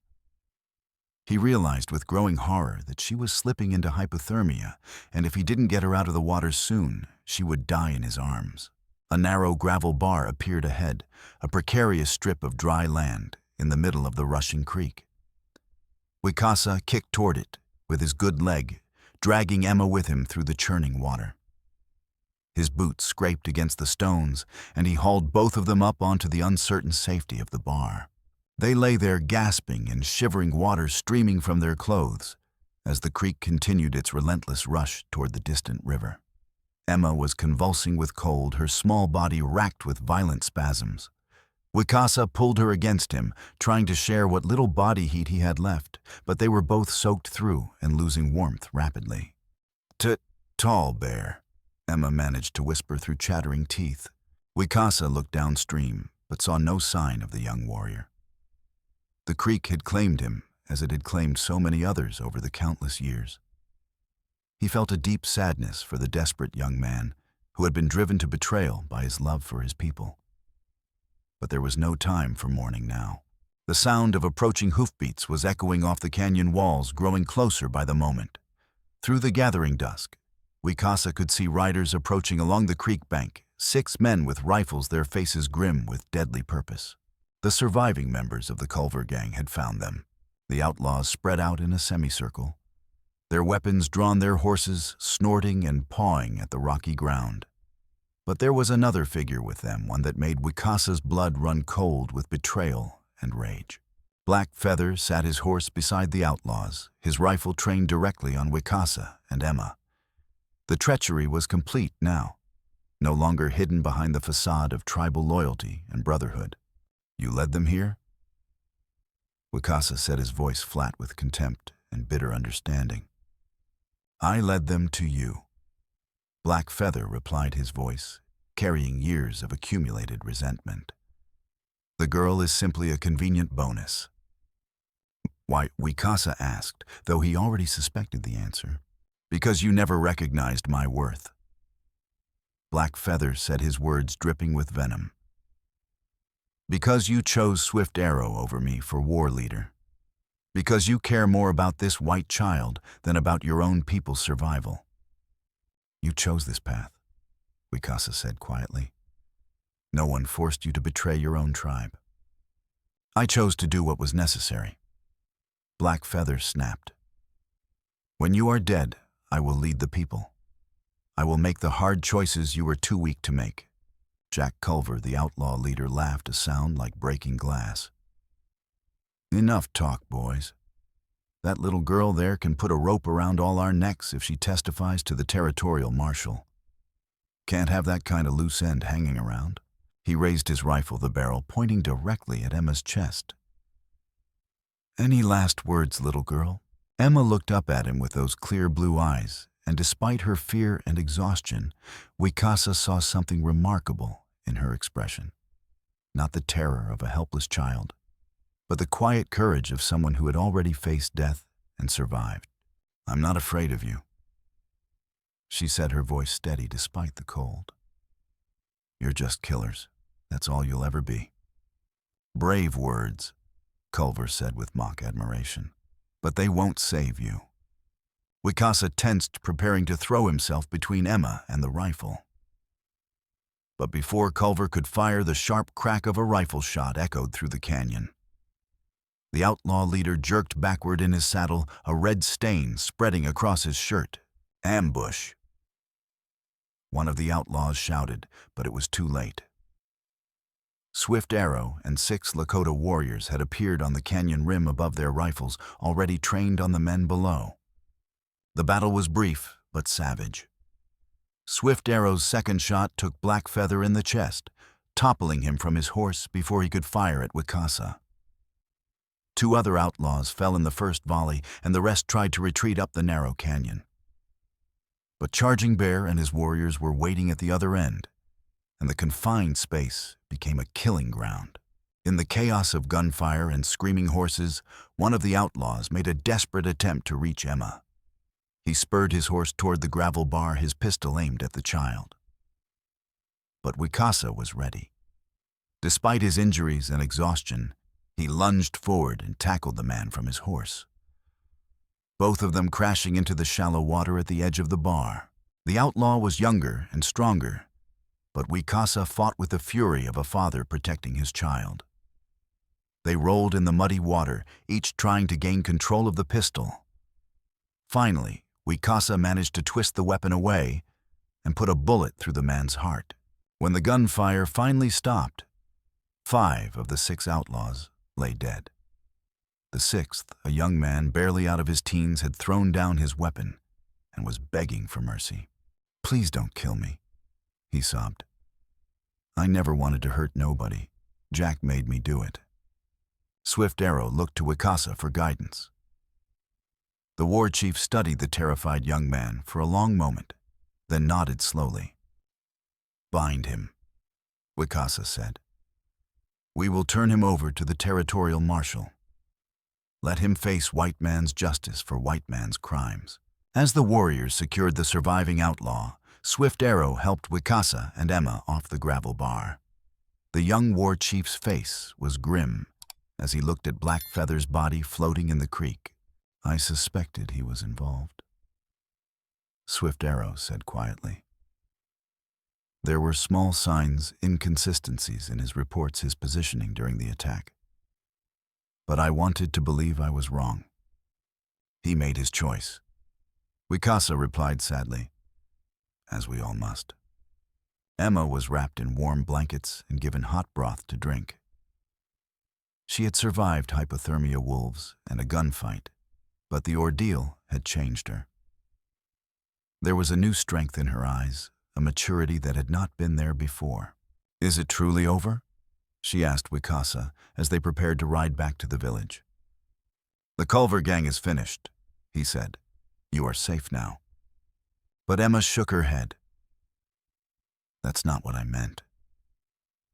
He realized with growing horror that she was slipping into hypothermia, and if he didn't get her out of the water soon, she would die in his arms. A narrow gravel bar appeared ahead, a precarious strip of dry land in the middle of the rushing creek. Wicasa kicked toward it with his good leg, dragging Emma with him through the churning water. His boots scraped against the stones, and he hauled both of them up onto the uncertain safety of the bar. They lay there gasping and shivering, water streaming from their clothes as the creek continued its relentless rush toward the distant river. Emma was convulsing with cold, her small body racked with violent spasms. Wicasa pulled her against him, trying to share what little body heat he had left, but they were both soaked through and losing warmth rapidly. Tall bear, Emma managed to whisper through chattering teeth. Wicasa looked downstream, but saw no sign of the young warrior. The creek had claimed him, as it had claimed so many others over the countless years. He felt a deep sadness for the desperate young man who had been driven to betrayal by his love for his people. But there was no time for mourning now. The sound of approaching hoofbeats was echoing off the canyon walls, growing closer by the moment. Through the gathering dusk, Wicasa could see riders approaching along the creek bank, 6 men with rifles, their faces grim with deadly purpose. The surviving members of the Culver gang had found them. The outlaws spread out in a semicircle, their weapons drawn, their horses snorting and pawing at the rocky ground. But there was another figure with them, one that made Wicasa's blood run cold with betrayal and rage. Black Feather sat his horse beside the outlaws, his rifle trained directly on Wicasa and Emma. The treachery was complete now, no longer hidden behind the facade of tribal loyalty and brotherhood. "You led them here?" Wicasa said, his voice flat with contempt and bitter understanding. "I led them to you." Black Feather replied, his voice carrying years of accumulated resentment. "The girl is simply a convenient bonus." "Why?" Wicasa asked, though he already suspected the answer. "Because you never recognized my worth." Black Feather said, his words dripping with venom. "Because you chose Swift Arrow over me for war leader. Because you care more about this white child than about your own people's survival. You chose this path," Wicasa said quietly. "No one forced you to betray your own tribe. I chose to do what was necessary." Black Feather snapped. "When you are dead, I will lead the people. I will make the hard choices you were too weak to make." Jack Culver, the outlaw leader, laughed, a sound like breaking glass. "Enough talk, boys. That little girl there can put a rope around all our necks if she testifies to the territorial marshal. Can't have that kind of loose end hanging around." He raised his rifle, the barrel pointing directly at Emma's chest. "Any last words, little girl?" Emma looked up at him with those clear blue eyes, and despite her fear and exhaustion, Wicasa saw something remarkable in her expression. Not the terror of a helpless child, but the quiet courage of someone who had already faced death and survived. "I'm not afraid of you," she said, her voice steady despite the cold. "You're just killers. That's all you'll ever be." "Brave words," Culver said with mock admiration. "But they won't save you." Wicasa tensed, preparing to throw himself between Emma and the rifle. But before Culver could fire, the sharp crack of a rifle shot echoed through the canyon. The outlaw leader jerked backward in his saddle, a red stain spreading across his shirt. "Ambush!" One of the outlaws shouted, but it was too late. Swift Arrow and 6 Lakota warriors had appeared on the canyon rim above their rifles, already trained on the men below. The battle was brief, but savage. Swift Arrow's second shot took Black Feather in the chest, toppling him from his horse before he could fire at Wicasa. 2 other outlaws fell in the first volley, and the rest tried to retreat up the narrow canyon. But Charging Bear and his warriors were waiting at the other end, and the confined space became a killing ground. In the chaos of gunfire and screaming horses, one of the outlaws made a desperate attempt to reach Emma. He spurred his horse toward the gravel bar, his pistol aimed at the child. But Wicasa was ready. Despite his injuries and exhaustion, he lunged forward and tackled the man from his horse, both of them crashing into the shallow water at the edge of the bar. The outlaw was younger and stronger, but Wicasa fought with the fury of a father protecting his child. They rolled in the muddy water, each trying to gain control of the pistol. Finally, Wicasa managed to twist the weapon away and put a bullet through the man's heart. When the gunfire finally stopped, 5 of the 6 outlaws lay dead. The sixth, a young man barely out of his teens, had thrown down his weapon and was begging for mercy. "Please don't kill me," he sobbed. "I never wanted to hurt nobody. Jack made me do it." Swift Arrow looked to Wicasa for guidance. The war chief studied the terrified young man for a long moment, then nodded slowly. "Bind him," Wicasa said. "We will turn him over to the territorial marshal. Let him face white man's justice for white man's crimes." As the warriors secured the surviving outlaw, Swift Arrow helped Wicasa and Emma off the gravel bar. The young war chief's face was grim as he looked at Blackfeather's body floating in the creek. "I suspected he was involved," Swift Arrow said quietly. There were small signs, inconsistencies in his reports, his positioning during the attack. But I wanted to believe I was wrong. He made his choice. Wicasa replied sadly, as we all must. Emma was wrapped in warm blankets and given hot broth to drink. She had survived hypothermia wolves and a gunfight, but the ordeal had changed her. There was a new strength in her eyes, a maturity that had not been there before. "Is it truly over?" she asked Wicasa as they prepared to ride back to the village. "The Culver gang is finished," he said. "You are safe now." But Emma shook her head. "That's not what I meant.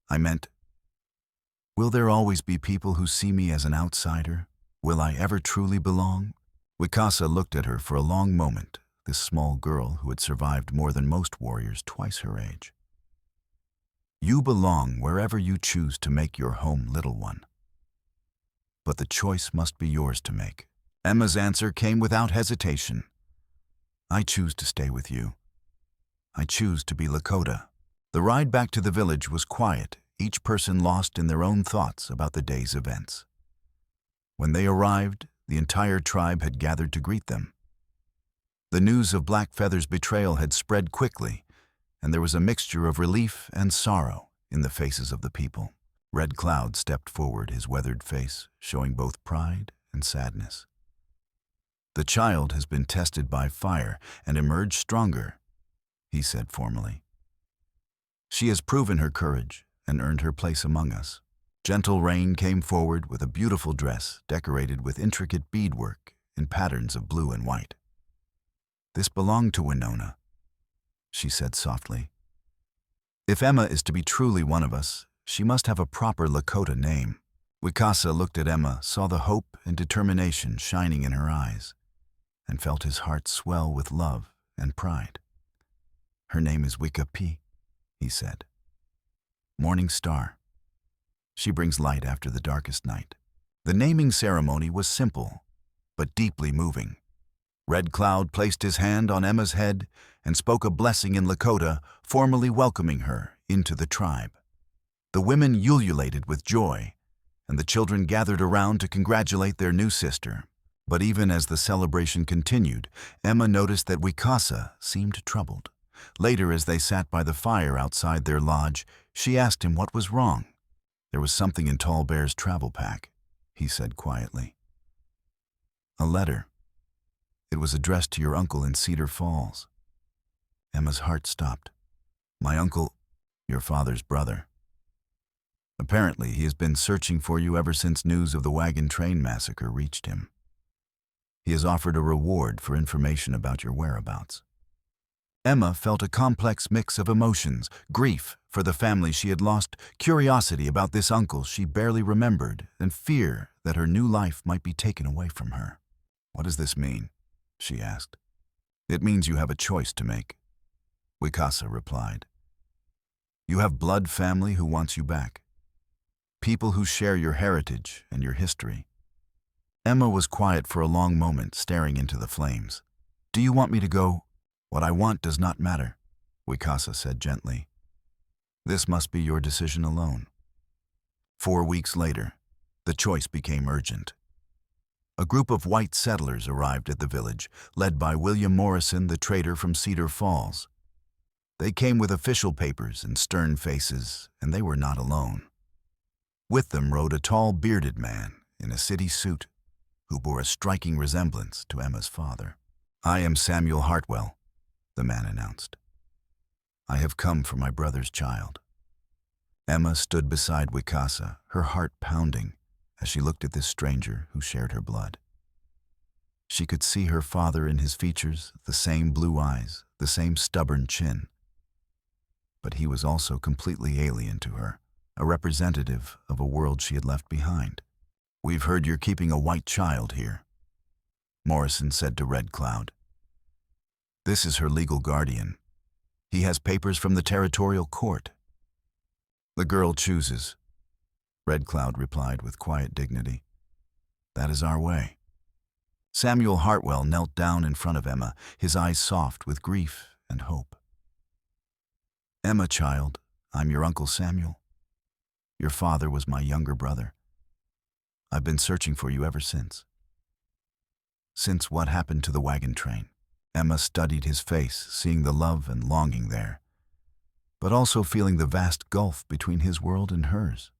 I meant, will there always be people who see me as an outsider? Will I ever truly belong?" Wicasa looked at her for a long moment, this small girl who had survived more than most warriors twice her age. "You belong wherever you choose to make your home, little one. But the choice must be yours to make." Emma's answer came without hesitation. "I choose to stay with you. I choose to be Lakota." The ride back to the village was quiet, each person lost in their own thoughts about the day's events. When they arrived, the entire tribe had gathered to greet them. The news of Blackfeather's betrayal had spread quickly, and there was a mixture of relief and sorrow in the faces of the people. Red Cloud stepped forward, his weathered face showing both pride and sadness. "The child has been tested by fire and emerged stronger," he said formally. "She has proven her courage and earned her place among us." Gentle Rain came forward with a beautiful dress decorated with intricate beadwork in patterns of blue and white. "This belonged to Winona," she said softly. "If Emma is to be truly one of us, she must have a proper Lakota name." Wicasa looked at Emma, saw the hope and determination shining in her eyes, and felt his heart swell with love and pride. "Her name is Wicapa," he said. "Morning star. She brings light after the darkest night." The naming ceremony was simple, but deeply moving. Red Cloud placed his hand on Emma's head and spoke a blessing in Lakota, formally welcoming her into the tribe. The women ululated with joy, and the children gathered around to congratulate their new sister. But even as the celebration continued, Emma noticed that Wicasa seemed troubled. Later, as they sat by the fire outside their lodge, she asked him what was wrong. "There was something in Tall Bear's travel pack," he said quietly. "A letter. It was addressed to your uncle in Cedar Falls." Emma's heart stopped. "My uncle, your father's brother. Apparently, he has been searching for you ever since news of the wagon train massacre reached him. He has offered a reward for information about your whereabouts." Emma felt a complex mix of emotions: grief for the family she had lost, curiosity about this uncle she barely remembered, and fear that her new life might be taken away from her. "What does this mean?" she asked. "It means you have a choice to make," Wicasa replied. "You have blood family who wants you back. People who share your heritage and your history." Emma was quiet for a long moment, staring into the flames. "Do you want me to go?" "What I want does not matter," Wicasa said gently. "This must be your decision alone." 4 weeks later, the choice became urgent. A group of white settlers arrived at the village, led by William Morrison, the trader from Cedar Falls. They came with official papers and stern faces, and they were not alone. With them rode a tall, bearded man in a city suit who bore a striking resemblance to Emma's father. "I am Samuel Hartwell," the man announced. "I have come for my brother's child." Emma stood beside Wicasa, her heart pounding as she looked at this stranger who shared her blood. She could see her father in his features, the same blue eyes, the same stubborn chin. But he was also completely alien to her, a representative of a world she had left behind. "We've heard you're keeping a white child here," Morrison said to Red Cloud. "This is her legal guardian. He has papers from the territorial court." "The girl chooses," Red Cloud replied with quiet dignity. "That is our way." Samuel Hartwell knelt down in front of Emma, his eyes soft with grief and hope. "Emma, child, I'm your Uncle Samuel. Your father was my younger brother. I've been searching for you ever since." "Since what happened to the wagon train?" Emma studied his face, seeing the love and longing there, but also feeling the vast gulf between his world and hers.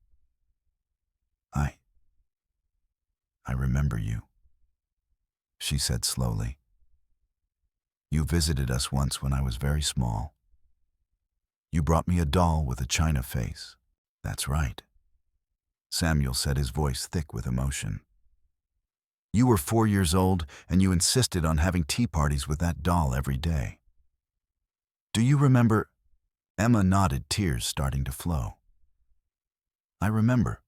I remember you," she said slowly. "You visited us once when I was very small. You brought me a doll with a china face." "That's right," Samuel said, his voice thick with emotion. "You were 4 years old, and you insisted on having tea parties with that doll every day. Do you remember?" Emma nodded, tears starting to flow. "I remember.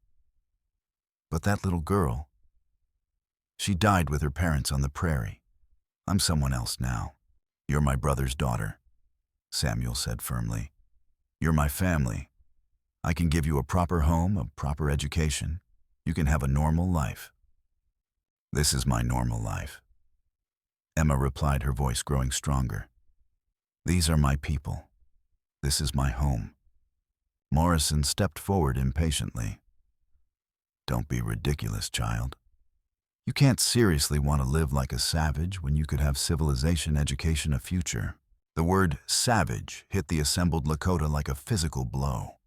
But that little girl, she died with her parents on the prairie. I'm someone else now." "You're my brother's daughter," Samuel said firmly. "You're my family. I can give you a proper home, a proper education. You can have a normal life." "This is my normal life," Emma replied, her voice growing stronger. "These are my people. This is my home." Morrison stepped forward impatiently. "Don't be ridiculous, child. You can't seriously want to live like a savage when you could have civilization, education, a future." The word savage hit the assembled Lakota like a physical blow.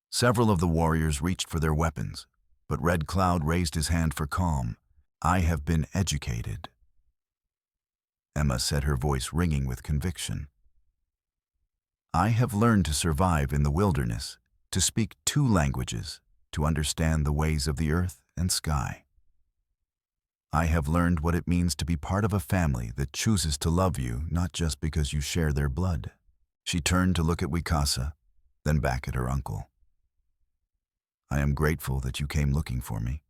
Several of the warriors reached for their weapons, but Red Cloud raised his hand for calm. "I have been educated," Emma said, her voice ringing with conviction. "I have learned to survive in the wilderness, to speak 2 languages, to understand the ways of the earth and sky. I have learned what it means to be part of a family that chooses to love you not just because you share their blood." She turned to look at Wicasa, then back at her uncle. "I am grateful that you came looking for me.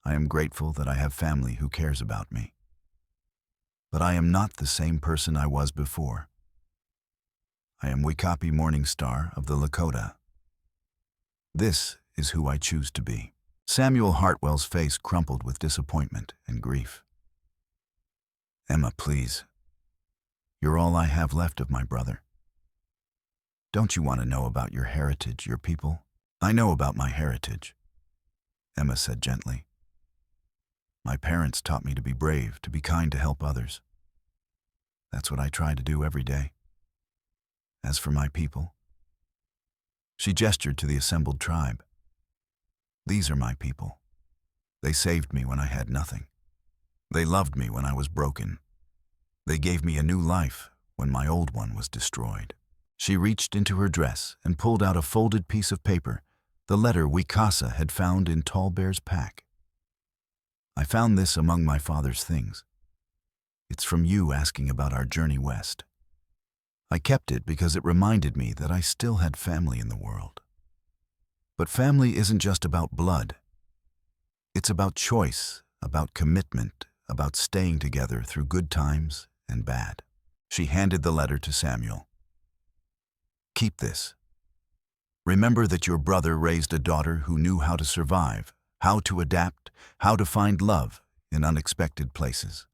I am grateful that I have family who cares about me. But I am not the same person I was before. I am Wicapa Morningstar of the Lakota. This is who I choose to be." Samuel Hartwell's face crumpled with disappointment and grief. "Emma, please. You're all I have left of my brother. Don't you want to know about your heritage, your people?" "I know about my heritage," Emma said gently. "My parents taught me to be brave, to be kind, to help others. That's what I try to do every day. As for my people," she gestured to the assembled tribe, "these are my people. They saved me when I had nothing. They loved me when I was broken. They gave me a new life when my old one was destroyed." She reached into her dress and pulled out a folded piece of paper, the letter Wicasa had found in Tall Bear's pack. "I found this among my father's things. It's from you asking about our journey west. I kept it because it reminded me that I still had family in the world. But family isn't just about blood. It's about choice, about commitment, about staying together through good times and bad." She handed the letter to Samuel. "Keep this. Remember that your brother raised a daughter who knew how to survive, how to adapt, how to find love in unexpected places.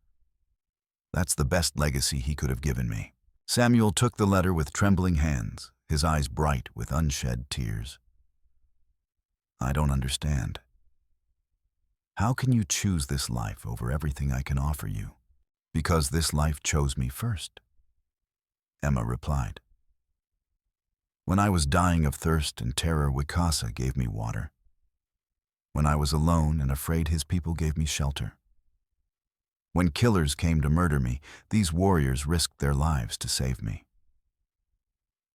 That's the best legacy he could have given me." Samuel took the letter with trembling hands, his eyes bright with unshed tears. "I don't understand. How can you choose this life over everything I can offer you?" "Because this life chose me first," Emma replied. When I was dying of thirst and terror, Wicasa gave me water. When I was alone and afraid, his people gave me shelter. When killers came to murder me, these warriors risked their lives to save me.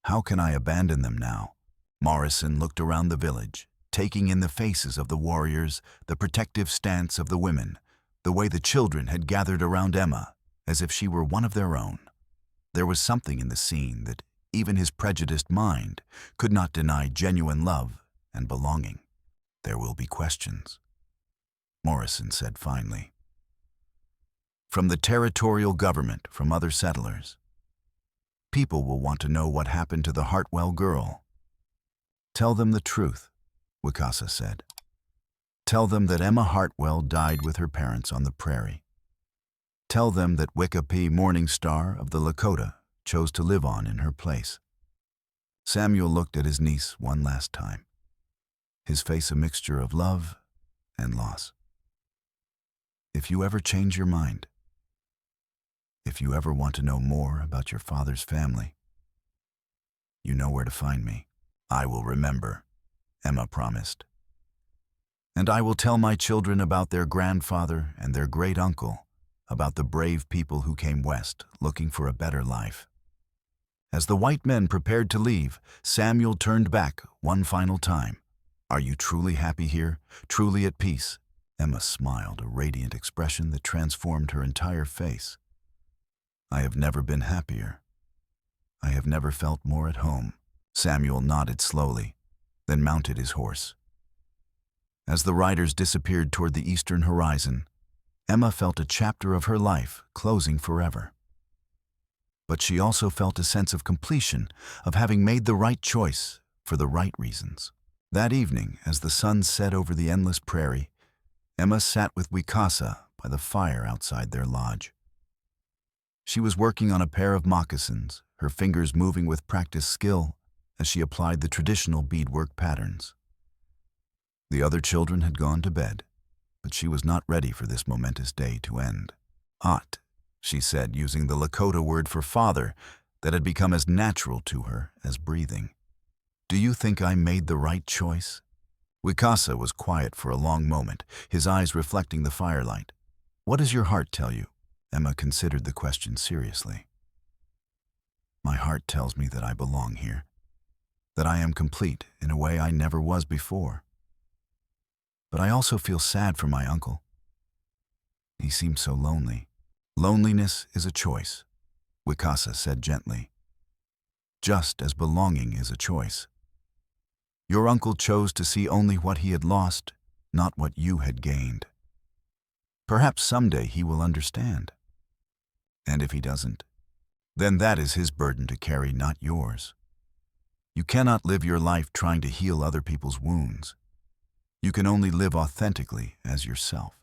How can I abandon them now? Morrison looked around the village, taking in the faces of the warriors, the protective stance of the women, the way the children had gathered around Emma, as if she were one of their own. There was something in the scene that even his prejudiced mind could not deny genuine love and belonging. "There will be questions," Morrison said finally. "From the territorial government, from other settlers. People will want to know what happened to the Hartwell girl." "Tell them the truth," Wicasa said. "Tell them that Emma Hartwell died with her parents on the prairie. Tell them that Wicapa Morning Star of the Lakota chose to live on in her place." Samuel looked at his niece one last time, his face a mixture of love and loss. "If you ever change your mind, if you ever want to know more about your father's family, you know where to find me." "I will remember," Emma promised. "And I will tell my children about their grandfather and their great-uncle, about the brave people who came west looking for a better life." As the white men prepared to leave, Samuel turned back one final time. "Are you truly happy here, truly at peace?" Emma smiled, a radiant expression that transformed her entire face. "I have never been happier. I have never felt more at home." Samuel nodded slowly, then mounted his horse. As the riders disappeared toward the eastern horizon, Emma felt a chapter of her life closing forever. But she also felt a sense of completion, of having made the right choice for the right reasons. That evening, as the sun set over the endless prairie, Emma sat with Wicasa by the fire outside their lodge. She was working on a pair of moccasins, her fingers moving with practiced skill as she applied the traditional beadwork patterns. The other children had gone to bed, but she was not ready for this momentous day to end. "Hot," she said, using the Lakota word for father that had become as natural to her as breathing. "Do you think I made the right choice?" Wicasa was quiet for a long moment, his eyes reflecting the firelight. "What does your heart tell you?" Emma considered the question seriously. "My heart tells me that I belong here, that I am complete in a way I never was before. But I also feel sad for my uncle. He seems so lonely." "Loneliness is a choice," Wicasa said gently, "just as belonging is a choice. Your uncle chose to see only what he had lost, not what you had gained. Perhaps someday he will understand. And if he doesn't, then that is his burden to carry, not yours. You cannot live your life trying to heal other people's wounds. You can only live authentically as yourself."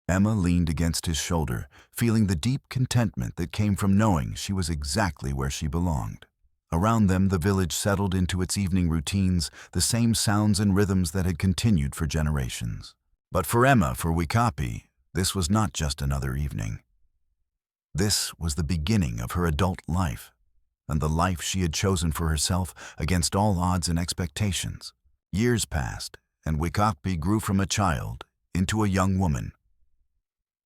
Emma leaned against his shoulder, feeling the deep contentment that came from knowing she was exactly where she belonged. Around them, the village settled into its evening routines, the same sounds and rhythms that had continued for generations. But for Emma, for Wicapa, this was not just another evening. This was the beginning of her adult life, and the life she had chosen for herself against all odds and expectations. Years passed, and Wicapa grew from a child into a young woman.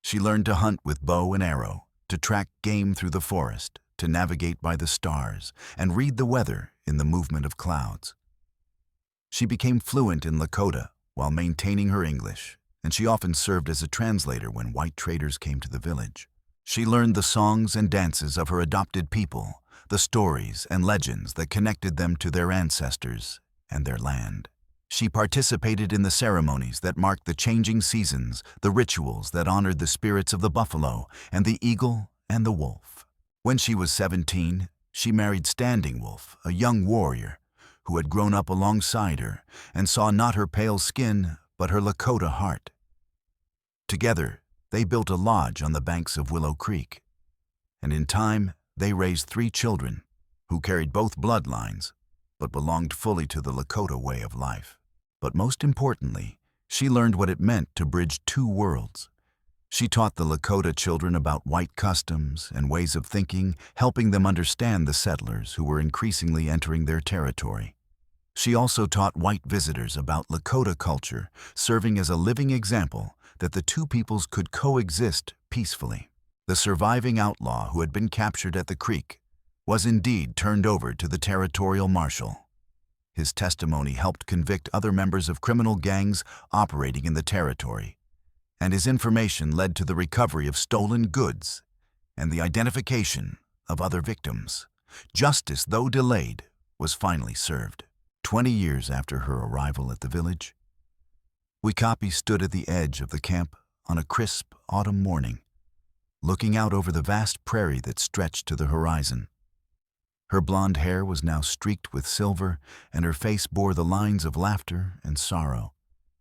She learned to hunt with bow and arrow, to track game through the forest, to navigate by the stars, and read the weather in the movement of clouds. She became fluent in Lakota while maintaining her English, and she often served as a translator when white traders came to the village. She learned the songs and dances of her adopted people, the stories and legends that connected them to their ancestors and their land. She participated in the ceremonies that marked the changing seasons, the rituals that honored the spirits of the buffalo and the eagle and the wolf. When she was 17, she married Standing Wolf, a young warrior who had grown up alongside her and saw not her pale skin but her Lakota heart. Together, they built a lodge on the banks of Willow Creek, and in time they raised 3 children who carried both bloodlines but belonged fully to the Lakota way of life. But most importantly, she learned what it meant to bridge 2 worlds. She taught the Lakota children about white customs and ways of thinking, helping them understand the settlers who were increasingly entering their territory. She also taught white visitors about Lakota culture, serving as a living example that the two peoples could coexist peacefully. The surviving outlaw who had been captured at the creek was indeed turned over to the territorial marshal. His testimony helped convict other members of criminal gangs operating in the territory, and his information led to the recovery of stolen goods and the identification of other victims. Justice, though delayed, was finally served. 20 years after her arrival at the village, Wicasa stood at the edge of the camp on a crisp autumn morning, looking out over the vast prairie that stretched to the horizon. Her blonde hair was now streaked with silver, and her face bore the lines of laughter and sorrow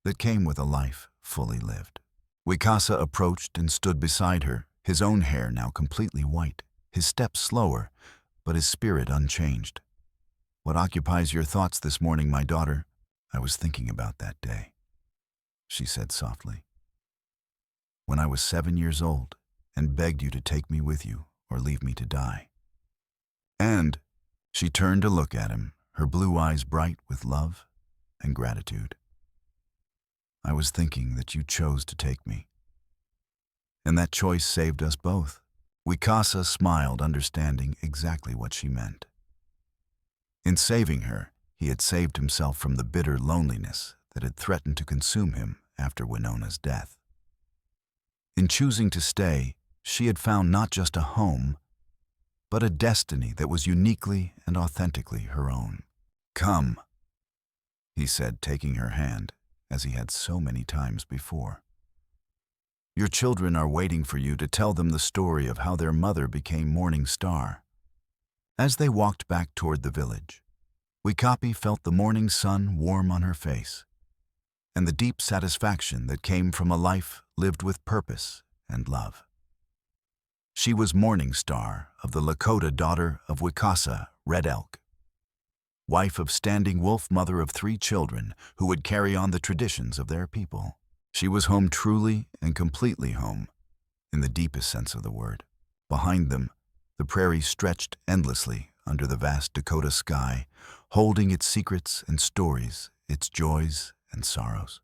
that came with a life fully lived. Wicasa approached and stood beside her, his own hair now completely white, his steps slower, but his spirit unchanged. "What occupies your thoughts this morning, my daughter?" "I was thinking about that day," she said softly, "when I was 7 years old and begged you to take me with you or leave me to die." And she turned to look at him, her blue eyes bright with love and gratitude. "I was thinking that you chose to take me, and that choice saved us both." Wicasa smiled, understanding exactly what she meant. In saving her, he had saved himself from the bitter loneliness that had threatened to consume him after Winona's death. In choosing to stay, she had found not just a home, but a destiny that was uniquely and authentically her own. "Come," he said, taking her hand, as he had so many times before. "Your children are waiting for you to tell them the story of how their mother became Morning Star." As they walked back toward the village, Wicasa felt the morning sun warm on her face, and the deep satisfaction that came from a life lived with purpose and love. She was Morning Star of the Lakota, daughter of Wicasa Red Elk, wife of Standing Wolf, mother of 3 children who would carry on the traditions of their people. She was home, truly and completely home, in the deepest sense of the word. Behind them, the prairie stretched endlessly under the vast Dakota sky, holding its secrets and stories, its joys and sorrows.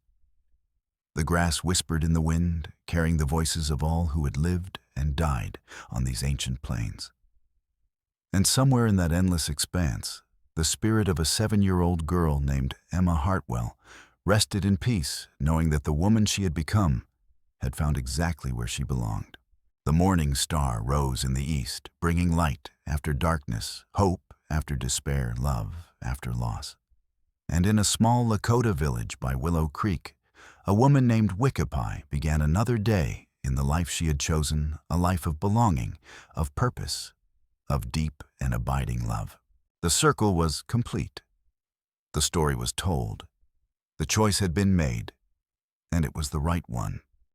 The grass whispered in the wind, carrying the voices of all who had lived and died on these ancient plains. And somewhere in that endless expanse, the spirit of a 7-year-old girl named Emma Hartwell rested in peace, knowing that the woman she had become had found exactly where she belonged. The morning star rose in the east, bringing light after darkness, hope after despair, love after loss. And in a small Lakota village by Willow Creek, a woman named Wicasa began another day in the life she had chosen, a life of belonging, of purpose, of deep and abiding love. The circle was complete. The story was told. The choice had been made, and it was the right one.